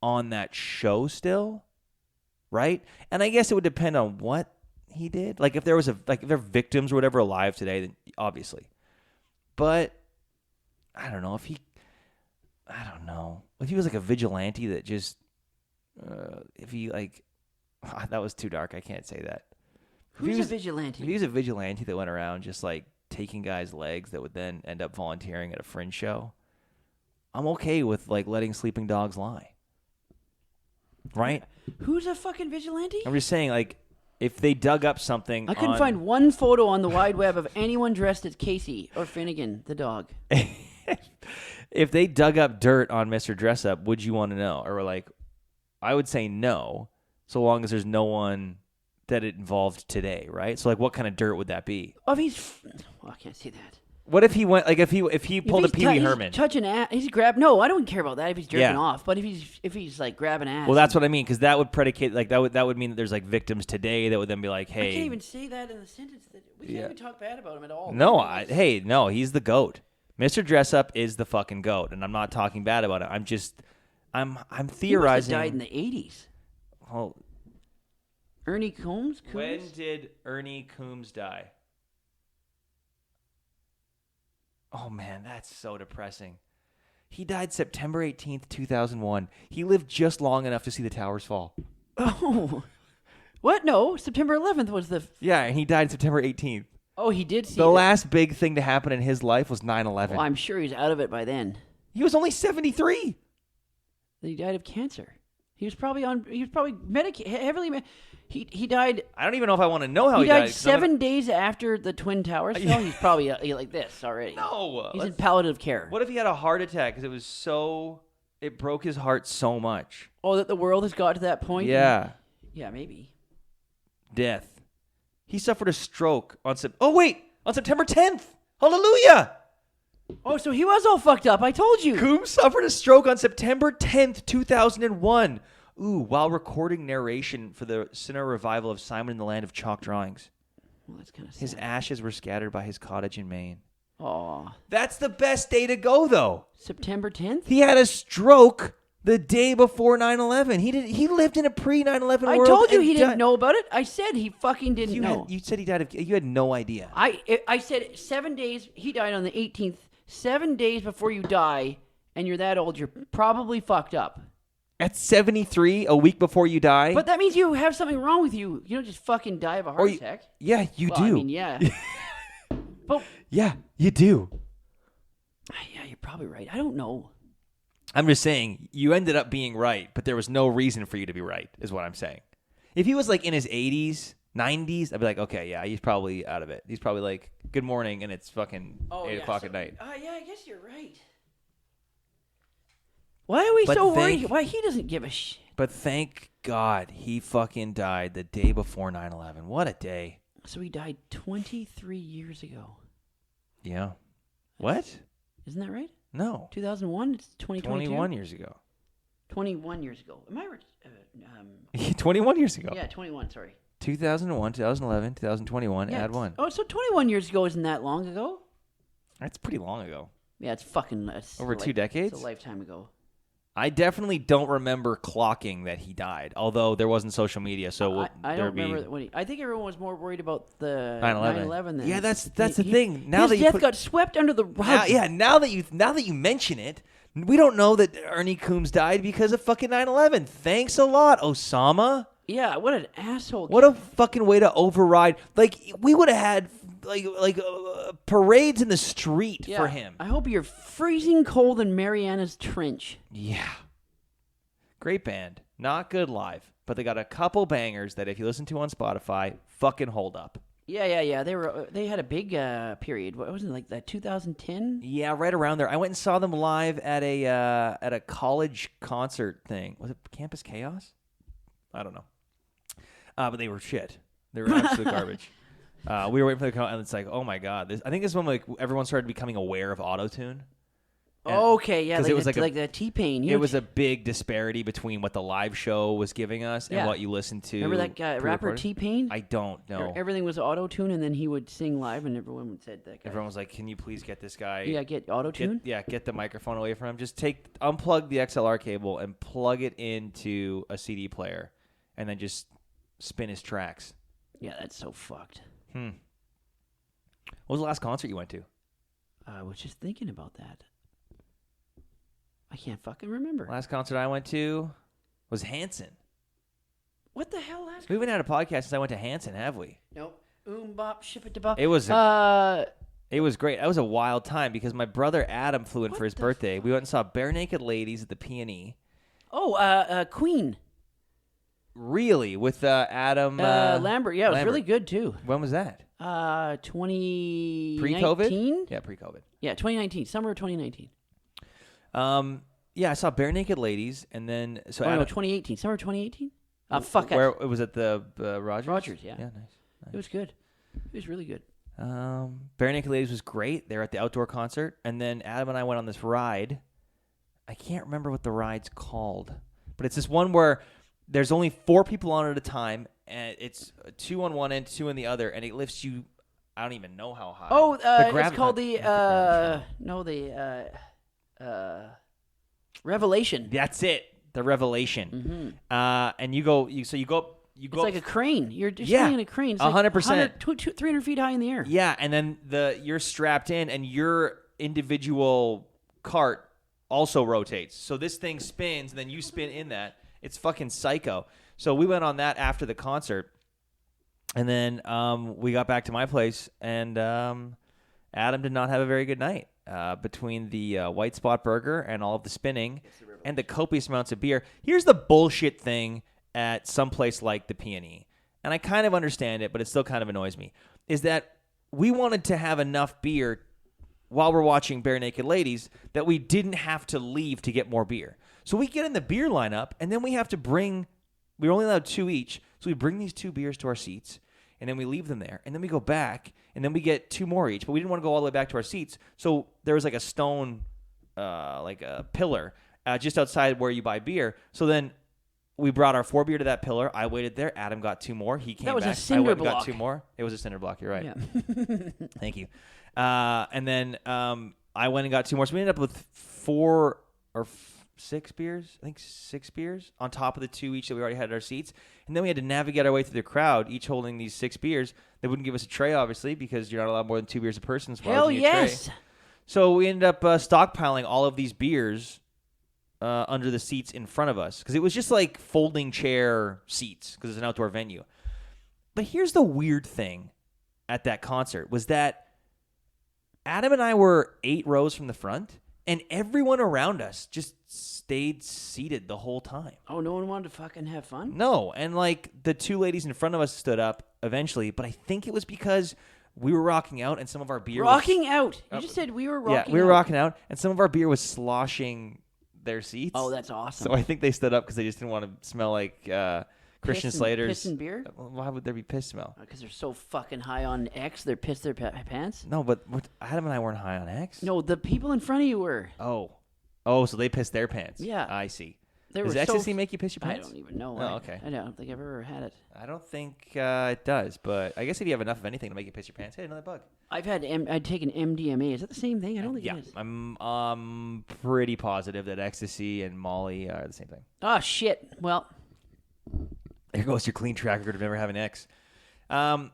on that show still, right? And I guess it would depend on what he did. Like if there was if there are victims or whatever alive today, then obviously. But I don't know if he was like a vigilante that just if he that was too dark. I can't say that. Who's a vigilante? If he was a vigilante that went around just like taking guys' legs that would then end up volunteering at a fringe show, I'm okay with like letting sleeping dogs lie. Right? Who's a fucking vigilante? I'm just saying, like, if they dug up something, I couldn't find one photo on the wide web of anyone dressed as Casey or Finnegan, the dog. If they dug up dirt on Mr. Dressup, would you want to know? Or like, I would say no, so long as there's no one that it involved today, right? So like, what kind of dirt would that be? Oh, I can't say that. What if he went like if he pulled a Pee Wee Herman? He's touching ass. He's No, I don't care about that if he's jerking off. But if he's like grabbing ass. Well, that's what I mean, because that would predicate like that would mean that there's like victims today that would then be like, hey, I can't even say that in the sentence. We can't even talk bad about him at all. No, no, he's the GOAT. Mr. Dressup is the fucking GOAT, and I'm not talking bad about it. I'm theorizing. He died in the 80s. Well, Ernie Coombs? When did Ernie Coombs die? Oh, man, that's so depressing. He died September 18th, 2001. He lived just long enough to see the towers fall. Oh. What? No, September 11th was the... Yeah, and he died September 18th. Oh, he did see the last big thing to happen in his life was 9/11. Well, I'm sure he's out of it by then. He was only 73. He died of cancer. He was probably heavily he died. I don't even know if I want to know how he died 7 days after the Twin Towers fell. He's probably like this already. No. He's in palliative care. What if he had a heart attack because it broke his heart so much? Oh, that the world has got to that point? Yeah. Yeah, maybe. Death. He suffered a stroke on September 10th. Hallelujah. Oh, so he was all fucked up. I told you. Coombs suffered a stroke on September 10th, 2001. While recording narration for the cinema revival of Simon and the Land of Chalk Drawings. Well, that's kind of sad. His ashes were scattered by his cottage in Maine. Aw. That's the best day to go, though. September 10th? He had a stroke the day before 9/11. He lived in a pre-9/11 world. I told you he didn't know about it. I said he fucking didn't know. You said he died of... You had no idea. I said 7 days. He died on the 18th. 7 days before you die, and you're that old, you're probably fucked up. At 73, a week before you die? But that means you have something wrong with you. You don't just fucking die of a heart attack. Yeah, you do. I mean, yeah. But yeah, you do. Yeah, you're probably right. I don't know. I'm just saying, you ended up being right, but there was no reason for you to be right, is what I'm saying. If he was like in his 80s, 90s, I'd be like, okay, yeah, he's probably out of it. He's probably like, good morning, and it's fucking 8 o'clock at night. Yeah, I guess you're right. Why are we so worried? Why he doesn't give a shit? But thank God he fucking died the day before 9/11. What a day. So he died 23 years ago. Yeah. What? Isn't that right? No. 2001? It's 2022? 21 years ago. 21 years ago. Am I right? 21 years ago. Yeah, 21, sorry. 2001, 2011, 2021, add one. Oh, so 21 years ago isn't that long ago? That's pretty long ago. Yeah, it's fucking... Over 2 decades? It's a lifetime ago. I definitely don't remember clocking that he died, although there wasn't social media, so I don't remember when I think everyone was more worried about the 9/11 than... Yeah, that's the thing. Now his death got swept under the rug. Now that you mention it, we don't know that Ernie Coombs died because of fucking 9/11. Thanks a lot, Osama. Yeah, what an asshole. What a fucking way to override. Like, we would have had parades in the street for him. I hope you're freezing cold in Mariana's Trench. Yeah. Great band. Not good live, but they got a couple bangers that if you listen to on Spotify, fucking hold up. Yeah. They had a big period. What was it, like that 2010? Yeah, right around there. I went and saw them live at a college concert thing. Was it Campus Chaos? I don't know. But they were shit. They were absolute garbage. We were waiting for the call, and it's like, oh my god! I think this is when like everyone started becoming aware of autotune. Okay, yeah, because it was like the T-Pain. It was a big disparity between what the live show was giving us and what you listened to. Remember that guy, rapper T-Pain? I don't know. Everything was auto-tune, and then he would sing live, and everyone said that guy. Everyone was like, "Can you please get this guy? Yeah, get auto-tune. Get the microphone away from him. Just unplug the XLR cable and plug it into a CD player, and then just spin his tracks." Yeah, that's so fucked. What was the last concert you went to? I was just thinking about that. I can't fucking remember. Last concert I went to was Hanson. What the hell? We haven't had a podcast since I went to Hanson, have we? Nope. Bop, ship it to bop. It was It was great. That was a wild time because my brother Adam flew in for his birthday. We went and saw Bare Naked Ladies at the P&E. Oh, Queen. Really? With Adam Lambert. Yeah, it was Lambert. really good, too. When was that? 2019? Pre-COVID? Yeah, pre-COVID. Yeah, 2019. Summer of 2019. Yeah, I saw Bare Naked Ladies, and then... so no, Adam, 2018. Summer of 2018? Fuck Where it was at the Rogers? Rogers, yeah. Yeah, nice. It was good. It was really good. Bare Naked Ladies was great. They were at the outdoor concert, and then Adam and I went on this ride. I can't remember what the ride's called, but it's this one where there's only 4 people on it at a time, and it's 2 on one end, 2 on the other, and it lifts you. I don't even know how high. Oh, it's called Revelation. That's it, the Revelation. And you go. It's like a crane. You're just flying in a crane. It's 100%. 300 feet high in the air. Yeah, and then you're strapped in, and your individual cart also rotates. So this thing spins, and then you spin in that. It's fucking psycho. So we went on that after the concert, and then we got back to my place, and Adam did not have a very good night. Between the White Spot Burger and all of the spinning and the copious amounts of beer. Here's the bullshit thing at some place like the P&E, and I kind of understand it, but it still kind of annoys me, is that we wanted to have enough beer while we're watching Bare Naked Ladies that we didn't have to leave to get more beer. So we get in the beer lineup, and then we have to we're only allowed 2 each, so we bring these 2 beers to our seats, and then we leave them there, and then we go back, and then we get 2 more each, but we didn't want to go all the way back to our seats, so there was like a stone, like a pillar, just outside where you buy beer, so then we brought our 4 beer to that pillar. I waited there. Adam got 2 more. He came back. That was a cinder I block. got 2 more. It was a cinder block. You're right. Yeah. Thank you. And then I went and got 2 more. So we ended up with 4 or 6 beers. I think 6 beers on top of the 2 each that we already had at our seats. And then we had to navigate our way through the crowd, each holding these 6 beers. They wouldn't give us a tray, obviously, because you're not allowed more than 2 beers a person. So Hell yes. So we ended up stockpiling all of these beers under the seats in front of us, because it was just like folding chair seats, because it's an outdoor venue. But here's the weird thing at that concert was that Adam and I were 8 rows from the front, and everyone around us just stayed seated the whole time. Oh, no one wanted to fucking have fun? No, and like the 2 ladies in front of us stood up eventually, but I think it was because we were rocking out, and some of our beer rocking out. You just said we were rocking out. Yeah, we were rocking out, and some of our beer was sloshing their seats. Oh, that's awesome. So I think they stood up because they just didn't want to smell like Christian Slater's. Piss and beer? Why would there be piss smell? Because they're so fucking high on X, they're pissed their pants? No, but Adam and I weren't high on X. No, the people in front of you were. Oh, so they pissed their pants. Yeah. I see. They Does ecstasy make you piss your pants? I don't even know. Oh, okay. I don't think I've ever had it. I don't think it does, but I guess if you have enough of anything to make you piss your pants, hey, another bug. I'd taken MDMA. Is that the same thing? I don't think it is. I'm pretty positive that ecstasy and Molly are the same thing. Oh, shit. Well, there goes your clean track record of never having X. And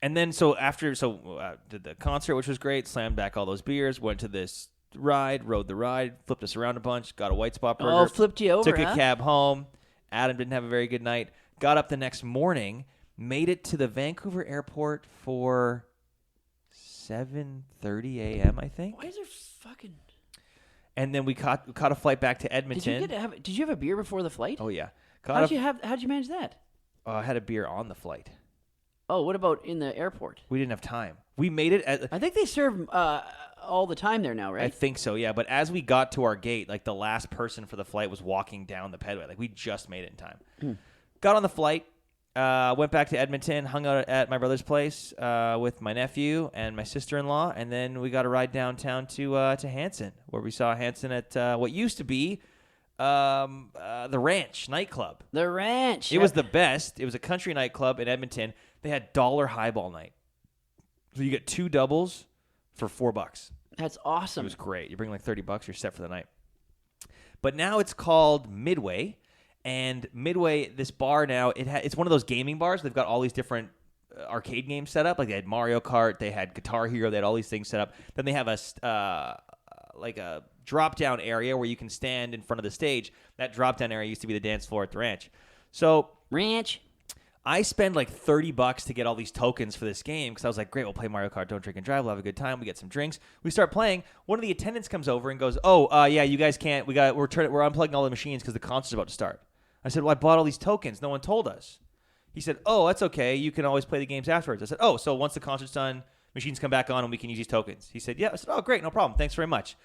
then did the concert, which was great, slammed back all those beers, went to this ride, rode the ride, flipped us around a bunch, got a White Spot Burger. Oh, flipped you over, took a cab home. Adam didn't have a very good night. Got up the next morning, made it to the Vancouver airport for 7:30 a.m., I think. Why is there fucking... And then we caught a flight back to Edmonton. Did you have a beer before the flight? Oh, yeah. How'd you manage that? I had a beer on the flight. Oh, what about in the airport? We didn't have time. We made it I think they serve all the time there now, right? I think so, yeah. But as we got to our gate, like the last person for the flight was walking down the pedway. Like we just made it in time. Got on the flight, went back to Edmonton, hung out at my brother's place with my nephew and my sister-in-law, and then we got a ride downtown to Hanson, where we saw Hanson at what used to be the Ranch nightclub. The Ranch. It was the best. It was a country nightclub in Edmonton. They had $1 highball night. So you get 2 doubles for $4. That's awesome. It was great. You bring like $30, you're set for the night. But now it's called Midway, and Midway, this bar now, it's one of those gaming bars. They've got all these different arcade games set up. Like they had Mario Kart, they had Guitar Hero, they had all these things set up. Then they have a drop-down area where you can stand in front of the stage. That drop-down area used to be the dance floor at the ranch. So Ranch. I spend like $30 to get all these tokens for this game because I was like, great, we'll play Mario Kart, Don't Drink and Drive, we'll have a good time, we get some drinks. We start playing. One of the attendants comes over and goes, yeah, you guys can't. We're unplugging all the machines because the concert's about to start. I said, well, I bought all these tokens. No one told us. He said, oh, that's okay. You can always play the games afterwards. I said, oh, so once the concert's done, machines come back on and we can use these tokens. He said, yeah. I said, oh, great, no problem. Thanks very much.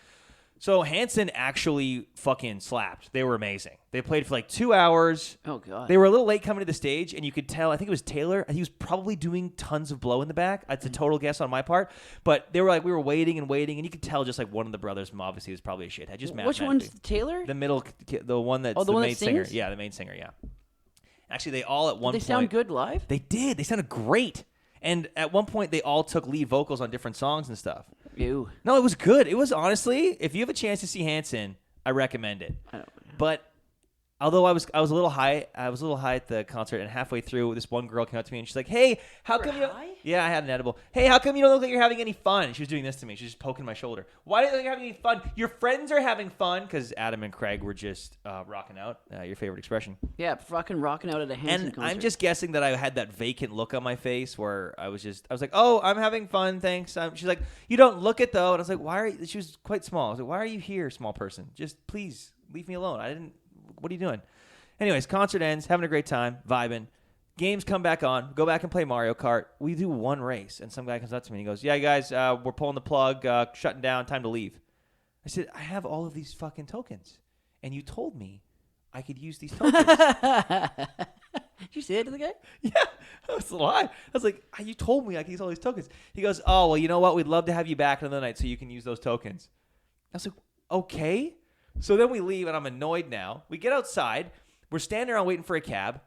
So Hanson actually fucking slapped. They were amazing. They played for like 2 hours. Oh, God. They were a little late coming to the stage, and you could tell, I think it was Taylor, he was probably doing tons of blow in the back. That's a total guess on my part. But they were like, we were waiting and waiting, and you could tell just like one of the brothers obviously was probably a shithead. Just Which one's Taylor? The middle, the one that's the the one main that singer. sings? Yeah, the main singer, yeah. Actually, they all at one Did point. they sound good live? They did. They sounded great. And at one point, they all took lead vocals on different songs and stuff. Ew. No, it was good. It was honestly, if you have a chance to see Hanson, I recommend it. But although I was a little high, at the concert, and halfway through, this one girl came up to me and she's like, "Hey, how come you?" Yeah, I had an edible. "Hey, how come you don't look like you're having any fun?" She was doing this to me. She was just poking my shoulder. "Why don't you look like you're having any fun? Your friends are having fun," because Adam and Craig were just rocking out. Your favorite expression. Yeah, fucking rocking out at a Hanson concert. I'm just guessing that I had that vacant look on my face where I was like, "Oh, I'm having fun, thanks." She's like, "You don't look it though," and I was like, "Why are you?" She was quite small. I was like, "Why are you here, small person? Just please leave me alone. What are you doing?" Anyways, concert ends, having a great time, vibing. Games come back on, go back and play Mario Kart. We do one race, and some guy comes up to me and he goes, "Yeah, guys, we're pulling the plug, shutting down, time to leave." I said, "I have all of these fucking tokens, and you told me I could use these tokens." Did you say it to the guy? Yeah, that was a lie. I was like, "You told me I could use all these tokens." He goes, "Oh, well, you know what? We'd love to have you back another night so you can use those tokens." I was like, "Okay." So then we leave, and I'm annoyed now. We get outside. We're standing around waiting for a cab.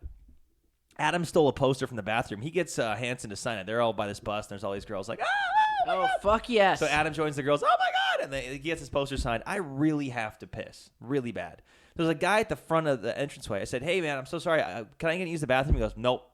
Adam stole a poster from the bathroom. He gets Hanson to sign it. They're all by this bus, and there's all these girls like, "Oh, Oh, fuck yes." So Adam joins the girls. "Oh, my God." And he gets his poster signed. I really have to piss. Really bad. There's a guy at the front of the entranceway. I said, "Hey, man, I'm so sorry. Can I get use the bathroom?" He goes, "Nope."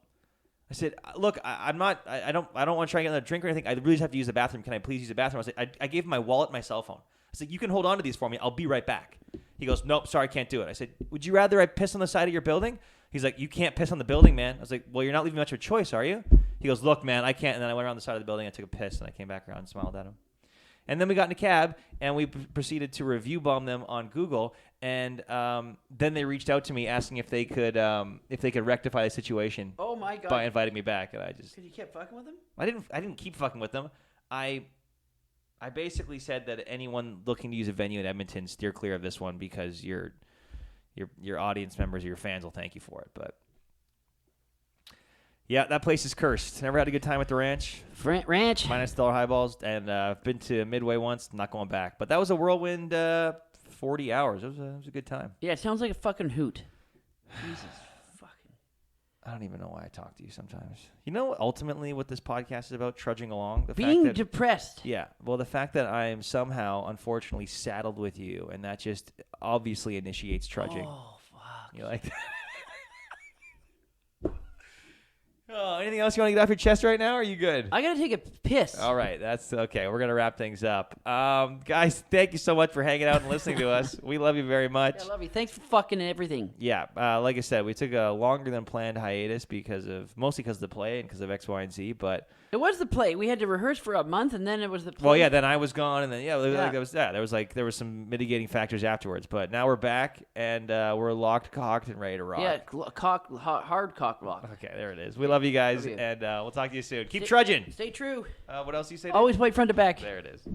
I said, "Look, I don't want to try and get another drink or anything. I really just have to use the bathroom. Can I please use the bathroom?" I said, I gave him my wallet and my cell phone. I said, "You can hold on to these for me. I'll be right back." He goes, "Nope, sorry, I can't do it." I said, "Would you rather I piss on the side of your building?" He's like, "You can't piss on the building, man." I was like, "Well, you're not leaving much of a choice, are you?" He goes, "Look, man, I can't." And then I went around the side of the building, I took a piss, and I came back around and smiled at him. And then we got in a cab, and we proceeded to review bomb them on Google. And then they reached out to me asking if they could rectify the situation. Oh my God. By inviting me back, and I just. Because you kept fucking with him? I didn't keep fucking with them. I basically said that anyone looking to use a venue in Edmonton, steer clear of this one because your audience members or your fans will thank you for it. But yeah, that place is cursed. Never had a good time at the ranch. Ranch. -$1 highballs, and I've been to Midway once. Not going back. But that was a whirlwind 40 hours. It was a good time. Yeah, it sounds like a fucking hoot. Jesus fucking. I don't even know why I talk to you sometimes. You know, ultimately, what this podcast is about, trudging along. Being depressed. Yeah. Well, the fact that I am somehow, unfortunately, saddled with you, and that just obviously initiates trudging. Oh, fuck. You like that? Oh, anything else you want to get off your chest right now, or are you good? I got to take a piss. All right. That's okay. We're going to wrap things up. Guys, thank you so much for hanging out and listening to us. We love you very much. Yeah, I love you. Thanks for fucking everything. Yeah. Like I said, we took a longer than planned hiatus mostly because of the play and because of X, Y, and Z, but it was the play. We had to rehearse for a month, and then it was the play. Well, yeah, then I was gone, and then there was some mitigating factors afterwards, but now we're back, and we're locked, cocked, and ready to rock. Yeah, hard cock rock. Okay, there it is. We love you guys, and we'll talk to you soon. Keep trudging. Stay true. What else do you say? Always play front to back. There it is.